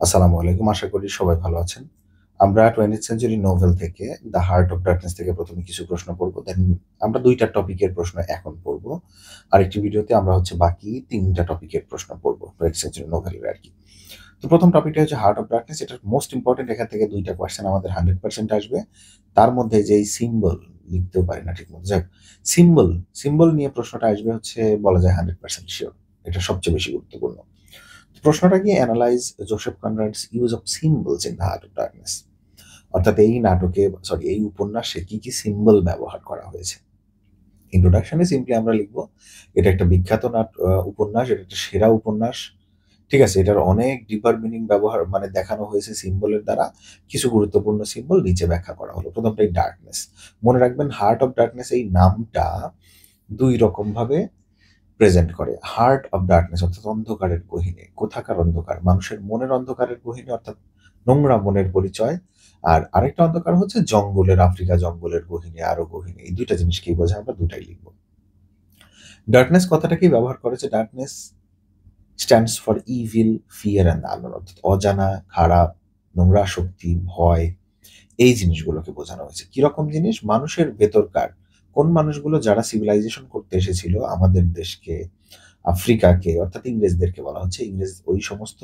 আসসালামু আলাইকুম। আশা করি সবাই ভালো আছেন। আমরা 20th সেঞ্চুরি নোভেল থেকে 'দ্য হার্ট অফ ডার্কনেস' থেকে ১ম এ কিছু প্রশ্ন পড়ব। দেন আমরা ২ টা টপিকের প্রশ্ন এখন পড়ব। আরেকটি ভিডিওতে আমরা বাকি ৩ টা টপিকের প্রশ্ন পড়ব। 20th সেঞ্চুরি নোভেলের আরকি। তো ১ম টপিকটা হচ্ছে 'হার্ট অফ ডার্কনেস'। এটার মোস্ট ইম্পোর্টেন্ট এখান থেকে ২ টা কোয়েশ্চেন আমাদের 100% আসবে। তার মধ্যে যেই সিম্বল লিখতেও পারি না ঠিকমতো। যাক সিম্বল নিয়ে প্রশ্নটা আসবে হচ্ছে বলা যায় 100% সিউর। এটা সবচেয়ে বেশি গুরুত্বপূর্ণ। প্রশ্নটা কি analyse Joseph Conrad's use of symbols in the Heart of Darkness. অর্থাৎ এই উপন্যাসে কি, কি সিম্বল ব্যবহার করা হয়েছে। ইন্ট্রোডাকশনে সিম্পলি আমরা লিখব, এটা একটা বিখ্যাত উপন্যাস, এটা একটা সেরা উপন্যাস। ঠিক আছে? এটার অনেক ডিপার মিনিং ব্যবহার মানে দেখানো হয়েছে সিম্বলের দ্বারা। কিছু গুরুত্বপূর্ণ সিম্বল নিচে ব্যাখ্যা করা হলো। প্রথমটাই ডার্কনেস। মনে রাখবেন হার্ট অফ ডার্কনেস এই নামটা ২ রকমভাবে প্রেজেন্ট করে। হার্ট অফ ডার্কনেস অর্থাৎ অন্ধকারের গহীনে। কোথাকার অন্ধকার? মানুষের মনের অন্ধকারের গহীনে অর্থাৎ নোংরা মনের পরিচয়। আর আরেকটা অন্ধকার হচ্ছে জঙ্গলের, আফ্রিকা জঙ্গলের গহীনে, আরো গহীনে। এই ২ টা জিনিসকেই বোঝায়, আমরা ২ টাই লিখব। ডার্কনেস কথাটাকেই ব্যবহার করেছে। Darkness stands for evil, fear and unknown অর্থাৎ অজানা, খারাপ, নোংরা শক্তি, ভয় এই জিনিসগুলোকে বোঝানো হয়েছে। কিরকম জিনিস? মানুষের ভেতরকার কোন মানুষগুলো যারা সিভিলাইজেশন করতে এসেছিল আমাদের দেশকে, আফ্রিকাকে অর্থাৎ ইংরেজদেরকে বলা হচ্ছে। ইংরেজ ওই সমস্ত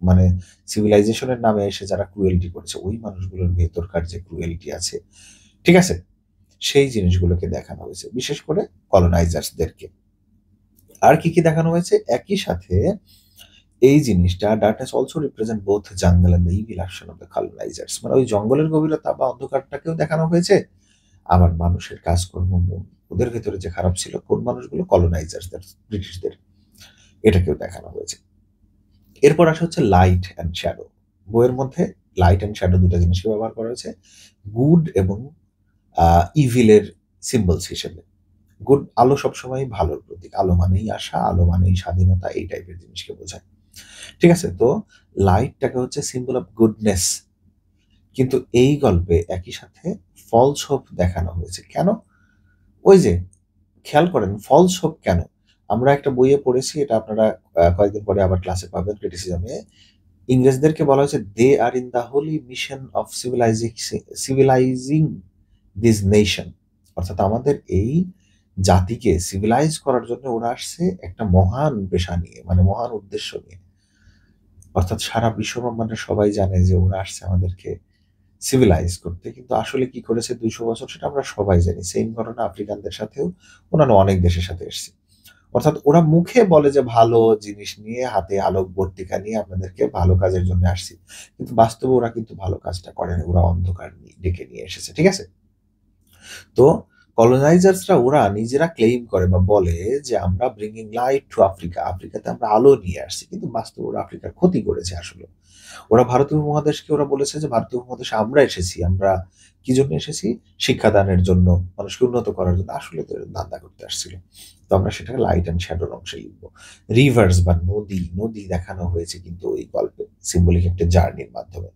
মানে সিভিলাইজেশনের নামে এসে যারা ক্রুয়েল্টি করেছে, ওই মানুষগুলোর ভেতরকার যে ক্রুয়েল্টি আছে, ঠিক আছে? সেই জিনিসগুলোকে দেখানো হয়েছে। বিশেষ করে কলোনাইজার্সদেরকে। আর কি, কি দেখানো হয়েছে? একই সাথে এই জিনিসটা darkness also represent both jungle and the evil action of the colonisers. মানে ওই জঙ্গলের গভীরতা বা অন্ধকারটাকেও দেখানো হয়েছে। আবার মানুষের কাজকর্ম, মন, ওদের ভেতরে যে খারাপ ছিল কোন মানুষগুলো? কলোনাইজার্সদের, ব্রিটিশদের। এটাকেও দেখানো হয়েছে। এরপর আসা হচ্ছে লাইট অ্যান্ড শ্যাডো। বইয়ের মধ্যে লাইট অ্যান্ড শ্যাডো ২ টা জিনিসকে ব্যবহার করা হয়েছে। গুড এবং ইভিলের সিম্বলস হিসেবে। গুড আলো সবসময় ভালোর প্রতীক। আলো মানেই আশা, আলো মানেই স্বাধীনতা, এই টাইপের জিনিসকে বোঝায়। ঠিক আছে? তো লাইটটাকে হচ্ছে সিম্বল অফ গুডনেস। কিন্তু এই গল্পে একই সাথে ফলস হোপ দেখানো হয়েছে। কেন? ওই যে খেয়াল করেন ফলস হোপ কেন? আমরা একটা বইয়ে পড়েছি, এটা আপনারা কয়েকদিন পরে আবার ক্লাসে পাবেন ক্রিটিসিজমে। ইংরেজদেরকে বলা হয়েছে they are in the holy mission of civilising this nation. অর্থাৎ আমাদের এই জাতিকে সিভিলাইজ করার জন্য ওরা আসছে একটা মহান পেশা নিয়ে, মানে মহান উদ্দেশ্য নিয়ে। অর্থাৎ সারা বিশ্বব্রহ্মাণ্ডের সবাই জানে যে ওরা আসছে আমাদেরকে সিভিলাইজ করতে। কিন্তু আসলে কি করেছে ২০০ বছর সেটা আমরা সবাই জানি। সেইম ঘটনা আফ্রিকানদের সাথেও, অন্যান্য অনেক দেশের সাথে এসছে। অর্থাৎ ওরা মুখে বলে যে ভালো জিনিস নিয়ে, হাতে আলোকবর্তিকা নিয়ে আপনাদেরকে ভালো কাজের জন্য আসছি। কিন্তু বাস্তবে ওরা কিন্তু ভালো কাজটা করেনি। ওরা অন্ধকার ডেকে নিয়ে এসেছে। ঠিক আছে? তো কলোনাইজার্সরা ওরা নিজেরা ক্লেইম করে বা বলে যে আমরা ব্রিংিং লাইট টু আফ্রিকা। আফ্রিকাতে আমরা আলো নিয়ে আসছি। কিন্তু বাস্তবে ওরা আফ্রিকার ক্ষতি করেছে আসলে। ওরা ভারতীয় উপমহাদেশকে ওরা বলেছে যে ভারতীয় উপমহাদেশে আমরা এসেছি। আমরা কি জন্য এসেছি? শিক্ষাদানের জন্য, মানুষকে উন্নত করার জন্য। আসলে তো এরা ধান্দা করতে আসছিল। তো আমরা সেটাকে লাইট অ্যান্ড শ্যাডোর অংশে লিখব। রিভার্স বা নদী দেখানো হয়েছে কিন্তু ওই গল্পে সিম্বলিক একটা জার্নির মাধ্যমে।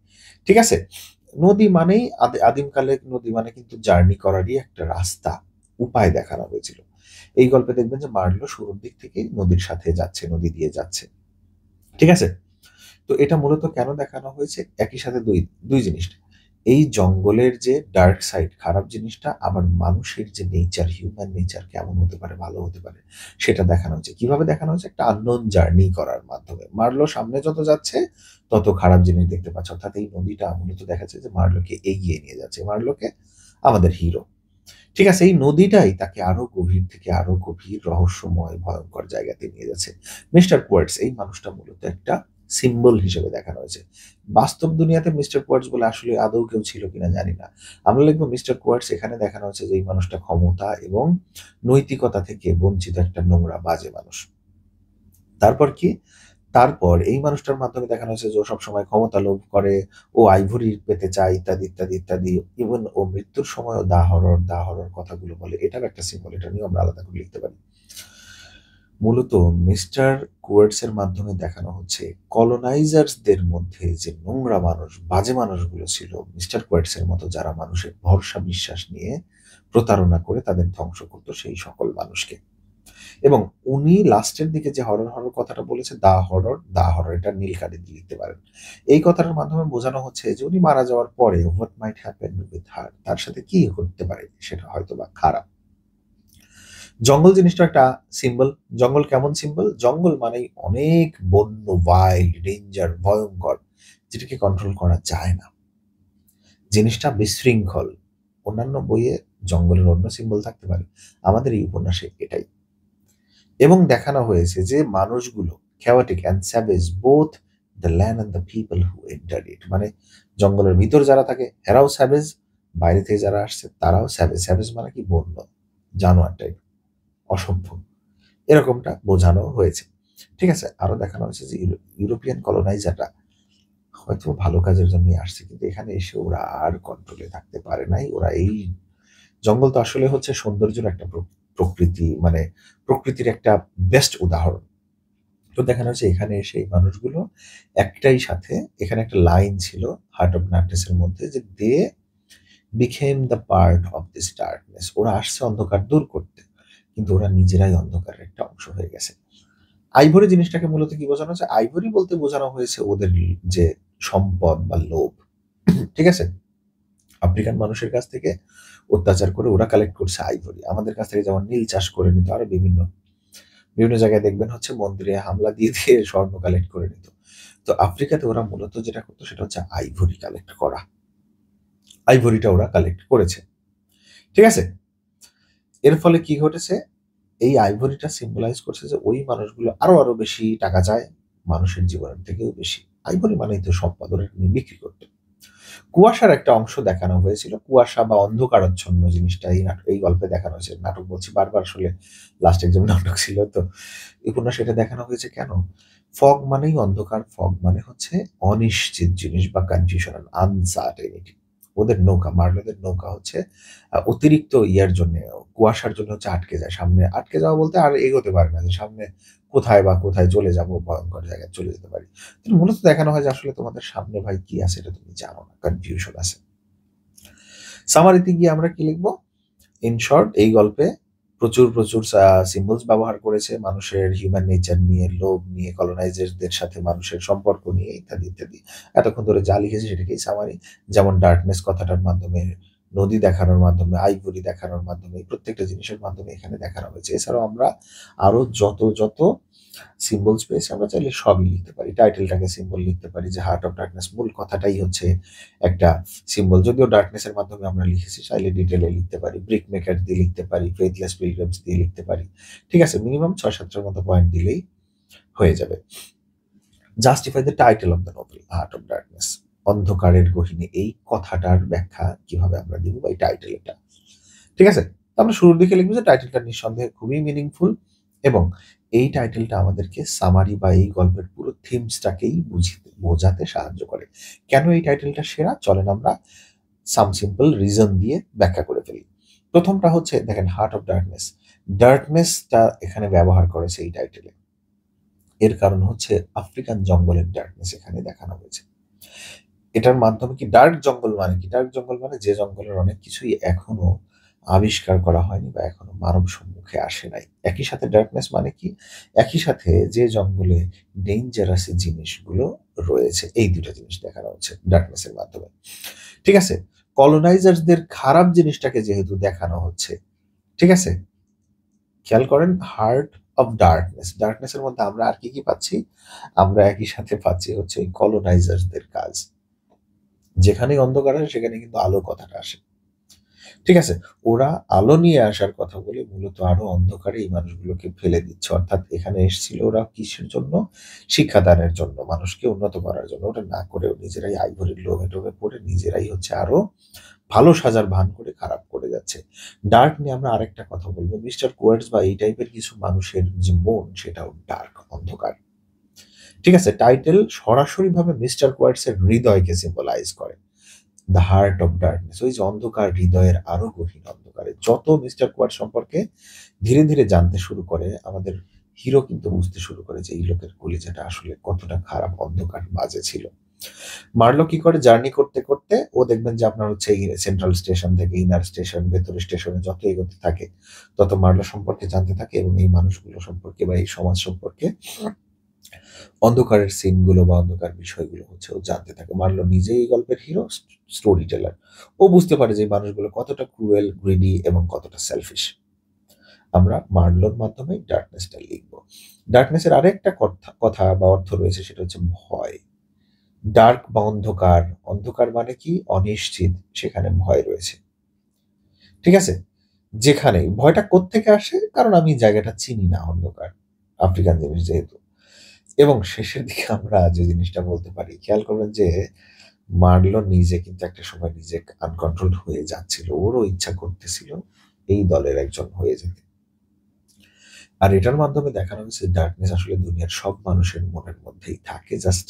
ঠিক আছে? নদী মানেই আদিমকালে নদী মানে কিন্তু জার্নি করারই একটা রাস্তা, উপায় দেখানো হয়েছিল। এই গল্পে দেখবেন যে মার্লো শুরুর দিক থেকেই নদীর সাথে যাচ্ছে, নদী দিয়ে যাচ্ছে। ঠিক আছে? তো এটা মূলত কেন দেখানো হয়েছে? একই সাথে দুই জিনিস। এই জঙ্গলের যে ডার্ক সাইড খারাপ জিনিসটা, আবার মানুষের যে নেচার, হিউম্যান নেচার কেমন হতে পারে, ভালো হতে পারে, সেটা দেখানো হয়েছে। কিভাবে দেখানো হয়েছে? একটা আননোন জার্নি করার মাধ্যমে। মার্লো সামনে যত যাচ্ছে তত খারাপ জিনিস দেখতে পাচ্ছে। অর্থাৎ এই নদীটা মূলত দেখাচ্ছে যে মার্লোকে এগিয়ে নিয়ে যাচ্ছে। মার্লোকে আমাদের হিরো। ঠিক আছে? এই নদীটাই তাকে আরো গভীর থেকে আরো গভীর রহস্যময় ভয়ঙ্কর জায়গাতে নিয়ে যাচ্ছে। মিস্টার কোয়ার্টজ এই মানুষটা মূলত একটা সিম্বল হিসেবে দেখানো হয়েছে। বাস্তব দুনিয়াতে মিস্টার কোয়ার্টজ বলে আসলে আদৌ কেউ ছিল কিনা জানি না। আমরা লিখব মিস্টার কোয়ার্টজ এখানে দেখানো হচ্ছে যে এই মানুষটা ক্ষমতা এবং নৈতিকতা থেকে বঞ্চিত একটা নোংরা বাজে মানুষ। তারপর কি? তারপর এই মানুষটার মাধ্যমে দেখানো হয়েছে যে ও সবসময় ক্ষমতা লোভ করে, ও আইভরি পেতে চায় ইত্যাদি, ইত্যাদি, ইত্যাদি। ইভেন ও মৃত্যুর সময়ও দা হরর কথাগুলো বলে। এটাও একটা সিম্বল। এটা নিয়েও আমরা আলাদা করে লিখতে পারি। মূলত মিস্টার কুয়ার্টস এর মাধ্যমে দেখানো হচ্ছে কলোনাইজার্সদের মধ্যে যে নোংরা মানুষ, বাজে মানুষগুলো ছিল, মিস্টার কুয়ার্টস এর মতো যারা মানুষের ভরসা বিশ্বাস নিয়ে প্রতারণা করে তাদের ধ্বংস করত সেই সকল মানুষকে। এবং উনি লাস্টের দিকে যে হরর হরর কথাটা বলেছে, দা হরর এটা নীল কালি দিয়ে লিখতে পারেন। এই কথাটার মাধ্যমে বোঝানো হচ্ছে যে উনি মারা যাওয়ার পরে what might happen with her, তার সাথে কি করতে পারে সেটা হয়তো বা খারাপ। জঙ্গল জিনিসটা একটা সিম্বল। জঙ্গল কেমন সিম্বল? জঙ্গল মানেই অনেক বন্য, ওয়াইল্ড, ডেঞ্জার, ভয়ঙ্কর, যেটাকে কন্ট্রোল করা যায় না। জিনিসটা বিশৃঙ্খল। অন্যান্য বইয়ে জঙ্গলের অন্য সিম্বল থাকতে পারে, আমাদের এই উপন্যাসে এটাই। এবং দেখানো হয়েছে যে মানুষগুলো chaotic and savage both the land and the people who entered it, মানে জঙ্গলের ভিতর যারা থাকে এরাও স্যাভেজ, বাইরে থেকে যারা আসছে তারাও স্যাভেজ। স্যাভেজ মানে কি? বন্য, জানোয়ার টাইপ, অসভ্য, এরকমটা বোঝানো হয়েছে। ঠিক আছে, আরো দেখানো হয়েছে যে ইউরোপিয়ান কলোনাইজাররা হয়তো ভালো কাজের জন্য আসছে, কিন্তু এখানে এসে ওরা আর কন্ট্রোলে থাকতে পারে নাই। ওরা এই জঙ্গল তো আসলে হচ্ছে সৌন্দর্যের একটা প্রকৃতি, মানে প্রকৃতির একটা বেস্ট উদাহরণ। তো দেখানো হচ্ছে এখানে এসে এই মানুষগুলো একটাই সাথে, এখানে একটা লাইন ছিল হার্ট অফ ডার্কনেসের মধ্যে যে they became the part of this darkness. ওরা আসছে অন্ধকার দূর করতে, কিন্তু ওরা নিজেরাই অন্ধকারের একটা অংশ হয়ে গেছে। আইভরি জিনিসটাকে মূলত কি বোঝানো হচ্ছে? আইভরি বলতে বোঝানো হয়েছে ওদের যে সম্পদ বা লোভ। ঠিক আছে, আফ্রিকান মানুষের কাছ থেকে অত্যাচার করে ওরা কালেক্ট করছে আইভরি। আমাদের কাছ থেকে যেমন নীল চাষ করে নিত, আরো বিভিন্ন বিভিন্ন জায়গায় দেখবেন হচ্ছে মন্দিরে হামলা দিয়ে দিয়ে স্বর্ণ কালেক্ট করে নিত। তো আফ্রিকাতে ওরা মূলত যেটা করতো সেটা হচ্ছে আইভরি কালেক্ট করা। আইভরিটা ওরা কালেক্ট করেছে। ঠিক আছে, এর ফলে কি ঘটেছে? এই আইভরিটা সিম্বলাইজ করছে যে ওই মানুষগুলো আরো আরো বেশি টাকা চায়, মানুষের জীবনের থেকেও বেশি। আইভরি মানেই তো সম্পদ, ওরা নিয়ে বিক্রি করতো। কুয়াশার একটা অংশ দেখানো হয়েছিল, কুয়াশা বা অন্ধকারাচ্ছন্ন জিনিসটা এই গল্পে দেখানো হয়েছে। নাটক বলছি বারবার, আসলে লাস্ট এক্সাম নাটক ছিল তো। এই উপন্যাসে এটা দেখানো হয়েছে কেন? ফগ মানেই অন্ধকার, ফগ মানে হচ্ছে অনিশ্চিত জিনিস বা কনফিউশন, আনসার্টেনিটি। ওদের নৌকা, মার্লোদের নৌকা হচ্ছে অতিরিক্ত ইয়ার জন্য, কুয়াশার জন্য হচ্ছে আটকে যায়। সামনে আটকে যাওয়া বলতে আর এগোতে পারে না, যে সামনে কোথায় বা কোথায় চলে যাব, ভয়ঙ্কর জায়গায় চলে যেতে পারি। তো মূলত দেখানো হয় যে আসলে তোমাদের সামনে ভাই কি আছে এটা তুমি জানো না, কনফিউশন আছে। সামারিতে গিয়ে আমরা কি লিখবো? ইন শর্ট, এই গল্পে প্রচুর প্রচুর সিম্বলস ব্যবহার করেছে মানুষের হিউম্যান নেচার নিয়ে, লোভ নিয়ে, কলোনাইজারদের সাথে মানুষের সম্পর্ক নিয়ে, ইত্যাদি ইত্যাদি। এতক্ষণ ধরে যা লিখেছি সেটাকেই সামারি। যেমন ডার্কনেস কথাটার মাধ্যমে, নদী দেখানোর মাধ্যমে, আইভরি দেখানোর মাধ্যমে, প্রত্যেকটা জিনিসের মাধ্যমে এখানে দেখানো হয়েছে। এছাড়াও আমরা আরো যত যত সিম্বলস পেয়েছি আমরা চাইলে সবই লিখতে পারি। টাইটেলটাকে সিম্বল লিখতে পারি, যে হার্ট অফ ডার্কনেস মূল কথাটাই হচ্ছে একটা সিম্বল। যদিও ডার্কনেসের মাধ্যমে আমরা লিখেছি, চাইলে ডিটেলে লিখতে পারি, ব্রিক মেকার দিয়ে লিখতে পারি, ফেথলেস পিলগ্রিমস দিয়ে লিখতে পারি। ঠিক আছে, মিনিমাম 6-7টার মতো পয়েন্ট দিলেই হয়ে যাবে। Justify the title of the Nobel heart of darkness, অন্ধকারের গহীনে, এই কথাটার ব্যাখ্যা কিভাবে আমরা দিব বা এই টাইটেল এটা। ঠিক আছে, তো আমরা শুরুর দিকে লিখবো যে টাইটেলটা নিঃসন্দেহে খুবই মিনিংফুল, এবং এই টাইটেলটা আমাদেরকে সামারি বা এই গল্পের পুরো থিমসটাকেই বোঝাতে সাহায্য করে। কেন এই টাইটেলটা সেরা? চলেন আমরা সাম সিম্পল রিজন দিয়ে ব্যাখ্যা করে ফেলি। প্রথমটা হচ্ছে দেখেন, হার্ট অফ ডার্কনেস, ডার্কনেসটা এখানে ব্যবহার করেছে এই টাইটেলে। এর কারণ হচ্ছে আফ্রিকান জঙ্গলের ডার্কনেস এখানে দেখানো হয়েছে। এটার মাধ্যমে কি, ডার্ক জঙ্গল মানে কি? ডার্ক জঙ্গল মানে যে জঙ্গলের অনেক কিছুই এখনো আবিষ্কার করা হয়নি বা এখনো মানব সম্মুখে আসে নাই। একই সাথে ডার্কনেস মানে কি? একই সাথে যে জঙ্গলে ডেঞ্জারাস জিনিসগুলো রয়েছে, এই দুটো জিনিস দেখানো হচ্ছে ডার্কনেসের মাধ্যমে। ঠিক আছে, কলোনাইজারদের খারাপ জিনিসটাকে যেহেতু দেখানো হচ্ছে, ঠিক আছে, খেয়াল করেন হার্ট অফ ডার্কনেস, ডার্কনেসের মধ্যে আমরা আর কি কি পাচ্ছি? আমরা একই সাথে পাচ্ছি হচ্ছে এই কলোনাইজারদের কাজ। যেখানেই অন্ধকার আসে সেখানে কিন্তু আলো কথাটা আসে। ঠিক আছে, ওরা আলো নিয়ে আসার কথা বলে মূলত আরো অন্ধকারে এই মানুষগুলোকে ফেলে দিচ্ছে। অর্থাৎ এখানে এসেছিল ওরা কিসের জন্য? শিক্ষাদানের জন্য, মানুষকে উন্নত করার জন্য। ওটা না করেও নিজেরাই আইভরির লোভে টোভে পড়ে নিজেরাই হচ্ছে আরো ভালো সাজার ভান করে খারাপ করে যাচ্ছে। ডার্ক নিয়ে আমরা আরেকটা কথা বলবো, মিস্টার কোয়ার্টস বা এই টাইপের কিছু মানুষের যে মন, সেটাও ডার্ক, অন্ধকার। ঠিক আছে, টাইটেল সরাসরি ভাবে মিস্টার কোয়ার্টস এর হৃদয়কে সিম্বলাইজ করে। দ্য হার্ট অফ ডার্কনেস, ওই যে অন্ধকার, হৃদয়ের আরো গভীর অন্ধকারে। যত মিস্টার কোয়ার্ট সম্পর্কে ধীরে ধীরে জানতে শুরু করে, আমাদের হিরো কিন্তু বুঝতে শুরু করে যে এই লোকের কলিজাটা আসলে কতটা খারাপ, অন্ধকার, বাজে ছিল। মার্লো কি করে, জার্নি করতে করতে ও দেখবেন যে আপনার হচ্ছে এই সেন্ট্রাল স্টেশন থেকে ইনার স্টেশন, ভেতরের স্টেশনে যত এগোতে থাকে তত মার্লো সম্পর্কে জানতে থাকে এবং এই মানুষগুলো সম্পর্কে বা এই সমাজ সম্পর্কে অন্ধকারের সিনগুলো বা অন্ধকার বিষয়গুলো হচ্ছে ও জানতে থাকে। মার্লো নিজেই এই গল্পের হিরো, স্টোরি টেলার। ও বুঝতে পারে যে এই মানুষগুলো কতটা ক্রুয়েল, গ্রিডি এবং কতটা সেলফিশ। আমরা মার্লোর মাধ্যমে ডার্কনেসটা লিখব। ডার্কনেসের আরেকটা কথা বা অর্থ রয়েছে, সেটা হচ্ছে ভয়। ডার্ক বা অন্ধকার, অন্ধকার মানে কি অনিশ্চিত, সেখানে ভয় রয়েছে। ঠিক আছে, যেখানে ভয়টা কোত্থেকে আসে, কারণ আমি জায়গাটা চিনি না, অন্ধকার, আফ্রিকান জিনিস যেহেতু। এবং শেষের দিকে আমরা যে জিনিসটা বলতে পারি, খেয়াল করবেন যে মার্লো নিজে কিন্তু একটা সময় নিজে আনকন্ট্রোলড হয়ে যাচ্ছিল, ওরও ইচ্ছা করতেছিল এই দলের একজন হয়ে যেতে। আর এটার মাধ্যমে দেখানো হয়েছে ডার্কনেস আসলে দুনিয়ার সব মানুষের মনের মধ্যেই থাকে, জাস্ট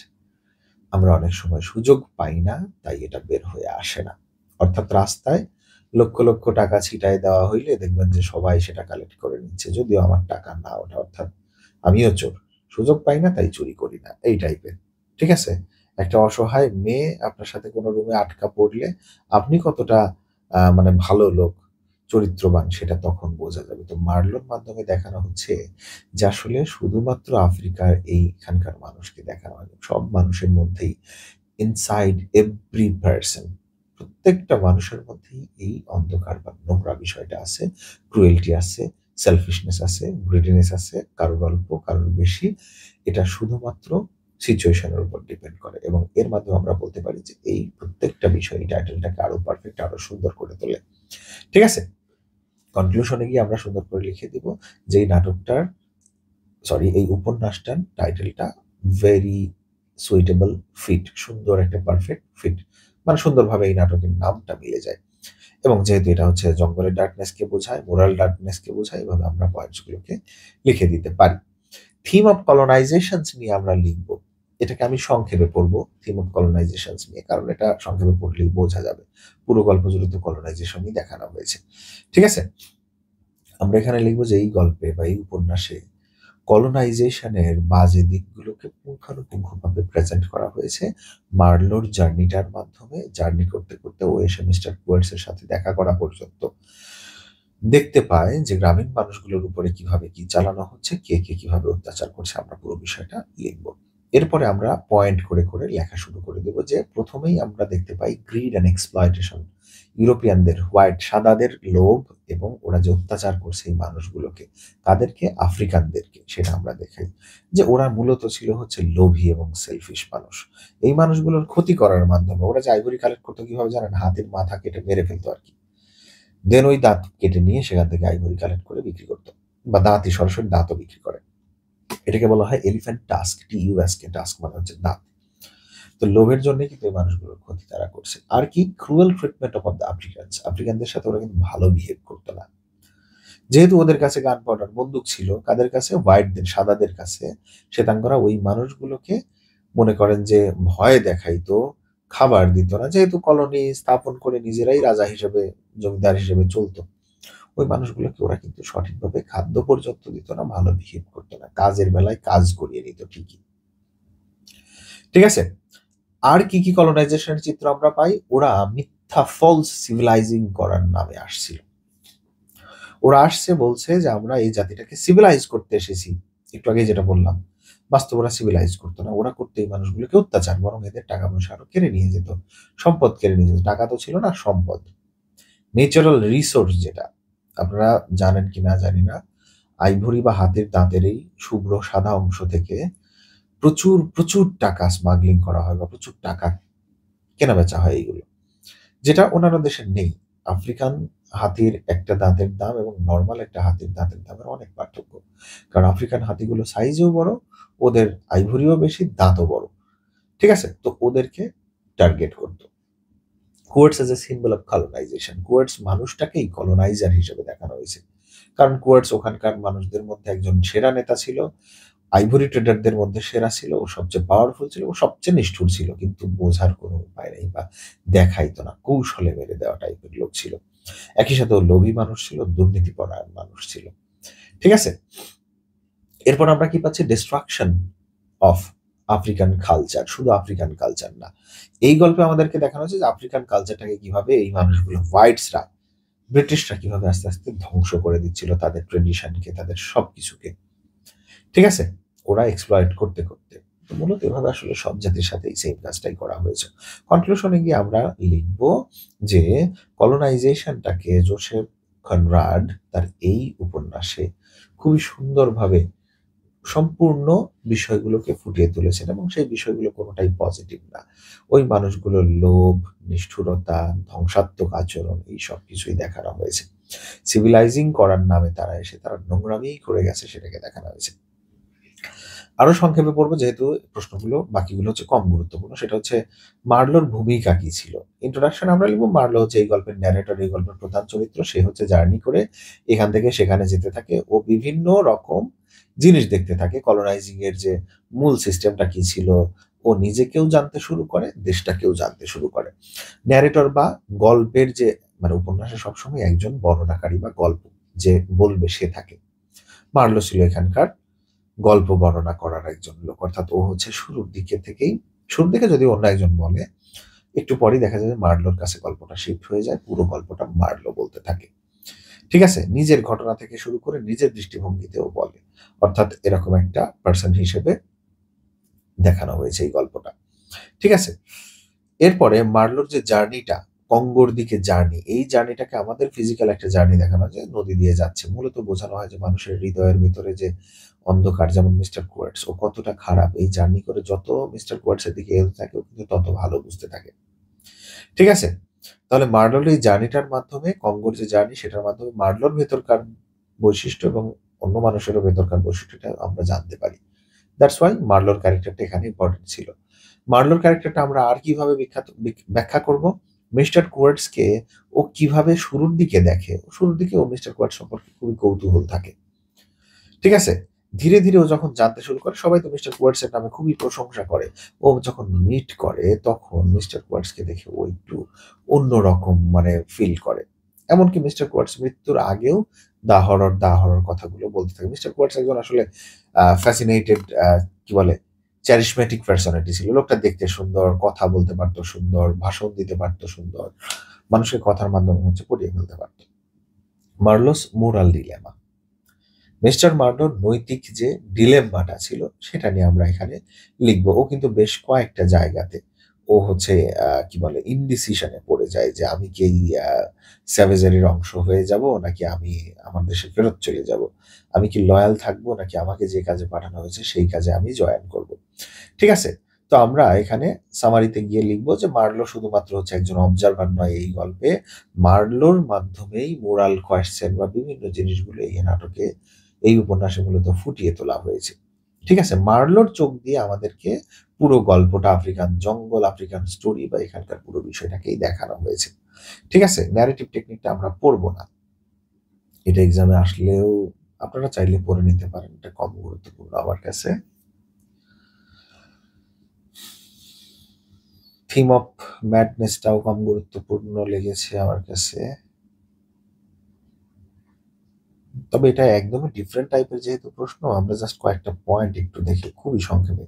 আমরা অনেক সময় সুযোগ পাই না, তাই এটা বের হয়ে আসে না। অর্থাৎ রাস্তায় লক্ষ লক্ষ টাকা ছিটায় দেওয়া হইলে দেখবেন যে সবাই সেটা কালেক্ট করে নিচ্ছে, যদিও আমার টাকা না ওটা, অর্থাৎ আমিও চোর, সুযোগ পাই না তাই চুরি করি না, এই টাইপের। ঠিক আছে, একটা অসহায় মেয়ে আপনার সাথে কোনো রুমে আটকা পড়লে আপনি কতটা মানে ভালো লোক, চরিত্রবান, সেটা তখন বোঝা যাবে। তো মার্লোর মাধ্যমে দেখানো হচ্ছে যে আসলে শুধুমাত্র আফ্রিকার এইখানকার মানুষকে দেখানো হয়, সব মানুষের মধ্যেই, ইনসাইড এভরি পার্সন, প্রত্যেকটা মানুষের মধ্যেই এই অন্ধকার বা নোংরা বিষয়টা আছে, ক্রুয়েলটি আছে, সেলফিশনেস আছে, গ্রিডিনেস আছে, কারোর অল্প কারোর বেশি। এটা শুধুমাত্র সিচুয়েশনের উপর ডিপেন্ড করে এবং এর মাধ্যমে আমরা বলতে পারি যে এই প্রত্যেকটা বিষয় এই টাইটেলটাকে আরো পারফেক্ট, আরো সুন্দর করে তোলে। ঠিক আছে, কনক্লুশনে গিয়ে আমরা সুন্দর করে লিখে দিব যে এই নাটকটার, সরি, এই উপন্যাসটার টাইটেলটা ভেরি সুইটেবল ফিট, সুন্দর একটা পারফেক্ট ফিট, মানে সুন্দরভাবে এই নাটকের নামটা মিলে যায়। এবং যেহেতু এটা হচ্ছে জঙ্গলের ডার্কনেসকে বোঝায়, মোরাল ডার্কনেসকে বোঝায়, এভাবে আমরা পয়েন্টসগুলোকে লিখে দিতে পারি। থিম অফ কলোনাইজেশনস নিয়ে আমরা লিখবো, এটাকে আমি সংক্ষেপে পড়বো থিম অফ কলোনাইজেশনস নিয়ে, কারণ এটা সংক্ষেপে পড়লেই বোঝা যাবে, পুরো গল্প জুড়ে তো কলোনাইজেশনই দেখানো হয়েছে। ঠিক আছে, আমরা এখানে লিখবো যে এই গল্পে বা এই উপন্যাসে কলোনাইজেশনের বাজে দিকগুলোকে পুঙ্খানুপুঙ্খভাবে প্রেজেন্ট করা হয়েছে মার্লোর জার্নিটার মাধ্যমে। জার্নি করতে করতে ও এসে মিস্টার কুয়ার্টস এর সাথে দেখা করা পর্যন্ত দেখতে পায় যে গ্রামীণ মানুষগুলোর উপরে কিভাবে কি চালানো হচ্ছে, কে কে কিভাবে অত্যাচার করছে, আমরা পুরো বিষয়টা লিখবো। এরপরে আমরা পয়েন্ট করে করে লেখা শুরু করে দেব। যে প্রথমেই আমরা দেখতে পাই গ্রিড অ্যান্ড এক্সপ্লয়টেশন, ইউরোপিয়ানদের, হোয়াইট সাদাদের লোভ, এবং ওরা যে অত্যাচার করছে এই মানুষগুলোকে, তাদেরকে, আফ্রিকানদেরকে, সেটা আমরা দেখাই যে ওরা মূলত ছিল হচ্ছে লোভী এবং সেলফিশ মানুষ। এই মানুষগুলোর ক্ষতি করার মাধ্যমে ওরা যে আইভরি কালেক্ট করতো কিভাবে জানেন, হাতের মাথা কেটে মেরে ফেলতো আর কি, দেন ওই দাঁত কেটে নিয়ে সেখান থেকে আইভরি কালেক্ট করে বিক্রি করতো, বা দাঁতই, সরাসরি দাঁতও বিক্রি করে। এটাকে বলা হয় এলিফ্যান্ট টাস্ক, টিইউএসকে, টাস্ক মানে হচ্ছে দাঁত। তো লোভের জন্য কিন্তু এই মানুষগুলোর ক্ষতি তারা করছে। আর কি, cruel treatment of the Africans, আফ্রিকানদের সাথে ওরা কিন্তু ভালো বিহেভ করতো না। যেহেতু ওদের কাছে গান পাউডার, বন্দুক ছিল, কাদের কাছে, হোয়াইটদের, সাদাদের কাছে, শ্বেতাঙ্গরা ওই মানুষগুলোকে মনে করেন যে ভয় দেখাইতো, খাবার দিত না, যেহেতু কলোনি স্থাপন করে নিজেরাই রাজা হিসেবে, জমিদার হিসেবে চলতো। ওই মানুষগুলোকে ওরা কিন্তু সঠিকভাবে খাদ্য পর্যন্ত দিত না, ভালো বিহেভ করতো না, কাজের বেলায় কাজ করিয়ে নিত ঠিকই। ঠিক আছে, আর কি কি কলোনাইজেশনের চিত্র আমরা পাই, ওরা মিথ্যা, ফলস সিভিলাইজিং করার নামে আসছিল। ওরা আসছে বলছে যে আমরা এই জাতিটাকে সিভিলাইজ করতে এসেছি, একটু আগে যেটা বললাম, বাস্তব ওরা সিভিলাইজ করতো না, ওরা করতো এই মানুষগুলোকে অত্যাচার, বরং এদের টাকা পয়সা আরো কেড়ে নিয়ে যেত, সম্পদ কেড়ে নিয়ে যেত, টাকা তো ছিল না, সম্পদ, ন্যাচারাল রিসোর্স, যেটা আপনারা জানেন কি না জানি না, আইভরি বা হাতের দাঁতের এই শুভ্র সাদা অংশ থেকে প্রচুর প্রচুর টাকা স্মাগলিং করা হয় বা প্রচুর টাকা কেনা বেচা হয় এইগুলো, যেটা অন্যান্য দেশে নেই। আফ্রিকান হাতির একটা দাঁতের দাম এবং নর্মাল একটা হাতির দাঁতের দামের অনেক পার্থক্য, কারণ আফ্রিকান হাতিগুলো সাইজও বড়, ওদের আইভরিও বেশি, দাঁতও বড়। ঠিক আছে, তো ওদেরকে টার্গেট করতো। Kurtz as a symbol of colonisation, Kurtz মানুষটাকেই কলোনাইজার হিসেবে দেখানো হয়েছে, কারণ কুয়ার্টস ওখানকার মানুষদের মধ্যে একজন সেরা নেতা ছিল, আইভরি ট্রেডারদের মধ্যে সেরা ছিল, ও সবচেয়ে পাওয়ারফুল ছিল, ও সবচেয়ে নিষ্ঠুর ছিল, কিন্তু বোঝার কোনো উপায় নেই বা দেখাইতো না, কৌশলে মেরে দেওয়া টাইপের লোক ছিল। একই সাথে ও লোভী মানুষ ছিল, দুর্নীতিপরায়ণ মানুষ ছিল। ঠিক আছে, এরপর আমরা কি পাচ্ছি, ডিস্ট্রাকশন অফ আফ্রিকান কালচার, শুধু আফ্রিকান কালচার না। এই গল্পে আমাদেরকে দেখানো হচ্ছে যে আফ্রিকান কালচারটাকে কিভাবে এই মানুষগুলো হোয়াইটসরা, ব্রিটিশরা কিভাবে আস্তে আস্তে ধ্বংস করে দিচ্ছিল তাদের ট্রেডিশনকে, তাদের সবকিছুকে। ঠিক আছে? ওরা এক্সপ্লয়েট করতে করতে। তো মূলত এভাবে আসলে সব জাতির সাথে এই সেম কাজটাই করা হয়েছে। কনক্লুশনে গিয়ে আমরা লিখব যে কলোনাইজেশনটাকে জোসেফ কনরাড তার এই উপন্যাসে খুবই সুন্দরভাবে সম্পূর্ণ বিষয়গুলোকে ফুটিয়ে তুলেছেন এবং সেই বিষয়গুলো কোনোটাই পজিটিভ না। ওই মানুষগুলোর লোভ, নিষ্ঠুরতা, ধ্বংসাত্মক আচরণ এই সব কিছুই দেখানো হয়েছে। সিভিলাইজিং করার নামে তারা এসে তারা নোংরামিই করে গেছে সেটাকে দেখানো হয়েছে। আরো সংক্ষেপে পড়বো যেহেতু প্রশ্নগুলো বাকিগুলো হচ্ছে কম গুরুত্বপূর্ণ। সেটা হচ্ছে মার্লোর ভূমিকা কি ছিল? ইন্ট্রোডাকশন আমরা লিখবো মার্লো হচ্ছে এই গল্পের ন্যারেটর, এই গল্পের প্রধান চরিত্র। সে হচ্ছে জার্নি করে এখান থেকে সেখানে যেতে থাকে ও বিভিন্ন রকম জিনিস দেখতে থাকে। কলোনাইজিং এর যে মূল সিস্টেমটা কি ছিল, ও নিজেকেও জানতে শুরু করে, দেশটাকেও জানতে শুরু করে। ন্যারেটর বা গল্পের যে মানে উপন্যাসে সবসময় একজন বর্ণনাকারী বা গল্প যে বলবে সে থাকে। মার্লো ছিল এখানকার গল্প বর্ণনা করার একজন লোক, অর্থাৎ ও হচ্ছে শুরুর দিকে যদি অন্য একজন বলে, একটু পরেই দেখা যায় যে মার্লোর কাছে গল্পটা শিফট হয়ে যায়, পুরো গল্পটা মার্লো বলতে থাকে। ঠিক আছে? নিজের ঘটনা থেকে শুরু করে নিজের দৃষ্টিভঙ্গিতেও বলে, অর্থাৎ এরকম একটা পার্সন হিসেবে দেখানো হয়েছে এই গল্পটা। ঠিক আছে? এরপরে মার্লোর যে জার্নিটা, কঙ্গোর দিকে জার্নি, এই জার্নিটাকে আমাদের ফিজিক্যাল একটা জার্নি দেখানো যায়, নদী দিয়ে যাচ্ছে। মূলত বোঝানো হয় যে মানুষের হৃদয়ের ভিতরে যে অন্ধকার, যেমন মিস্টার কোয়ার্টস ও কতটা খারাপ, এই জার্নি করে যত মিস্টার কোয়ার্টস এর দিকে এগোতে থাকে ও কিন্তু তত ভালো বুঝতে থাকে। ঠিক আছে? তাহলে মার্লোর এই জার্নিটার মাধ্যমে, কঙ্গোর যে জার্নি সেটার মাধ্যমে মার্লোর ভেতরকার বৈশিষ্ট্য এবং অন্য মানুষেরও ভেতরকার বৈশিষ্ট্যটা আমরা জানতে পারি। দ্যাটস ওয়াই মার্লোর ক্যারেক্টারটা এখানে ইম্পর্টেন্ট ছিল। মার্লোর ক্যারেক্টারটা আমরা আর কিভাবে ব্যাখ্যা করব? মিস্টার কোয়ার্টসকে ও কিভাবে শুরুর দিকে দেখে, শুরুর দিকে ও মিস্টার কোয়ার্টস সম্পর্কে খুবই কৌতূহল থাকে। ঠিক আছে? ধীরে ধীরে ও যখন জানতে শুরু করে, সবাই তো মিস্টার কোয়ার্টস এর নামে খুবই প্রশংসা করে। ও যখন মিট করে তখন মিস্টার কোয়ার্টসকে দেখে ও একটু অন্যরকম মানে ফিল করে। এমনকি মিস্টার কোয়ার্টস মৃত্যুর আগেও দা হরর কথাগুলো বলতে থাকে। মিস্টার কোয়ার্টস একজন আসলে ফ্যাসিনেটেড কি বলে চ্যারিশমেটিক পার্সোনালিটি ছিল। লোকটা দেখতে সুন্দর, কথা বলতে পারতো সুন্দর, ভাষণ দিতে পারতো সুন্দর, মানুষের কথার মাধ্যমে হচ্ছে পড়িয়ে ফেলতে পারতো। মার্লোস মোরাল ডিলেমা, মিস্টার মার্লোর নৈতিক যে ডিলেম্মাটা ছিল সেটা নিয়ে আমরা এখানে লিখবো। ও কিন্তু বেশ কয়েকটা জায়গাতে ও হচ্ছে কি বলে ইনডিসিশনে পড়ে যায় যে আমি কি এই স্যাভেজারির অংশ হয়ে যাব নাকি আমি আমার দেশে ফেরত চলে যাব, আমি কি লয়াল থাকবো নাকি আমাকে যে কাজে পাঠানো হয়েছে সেই কাজে আমি জয়েন করব। ঠিক আছে? তো আমরা এখানে সামারিতে গিয়ে লিখবো যে মার্লো শুধুমাত্র হচ্ছে একজন অবজারভার নয় এই গল্পে, মার্লোর মাধ্যমেই মোরাল কোয়েশ্চেন বা বিভিন্ন জিনিসগুলো এই নাটকে, এই উপন্যাসে মূলত ফুটিয়ে তোলা হয়েছে। ঠিক আছে? মার্লোর চোখ দিয়ে আমাদেরকে পুরো গল্পটা, আফ্রিকান জঙ্গল, আফ্রিকান স্টোরি বা এখানকার পুরো বিষয়টাকেই দেখানো হয়েছে। ঠিক আছে? ন্যারেটিভ টেকনিকটা আমরা পড়বো না, এটা এক্সামে আসলেও আপনারা চাইলে পড়ে নিতে পারেন, এটা কম গুরুত্বপূর্ণ আমার কাছে। থিম অফ ম্যাডনেসটাও কম গুরুত্বপূর্ণ লেগেছে আমার কাছে, তবে এটা একদমই ডিফারেন্ট টাইপের যেহেতু প্রশ্ন, আমরা জাস্ট কয়েকটা পয়েন্ট একটু দেখি খুবই সংক্ষেপে।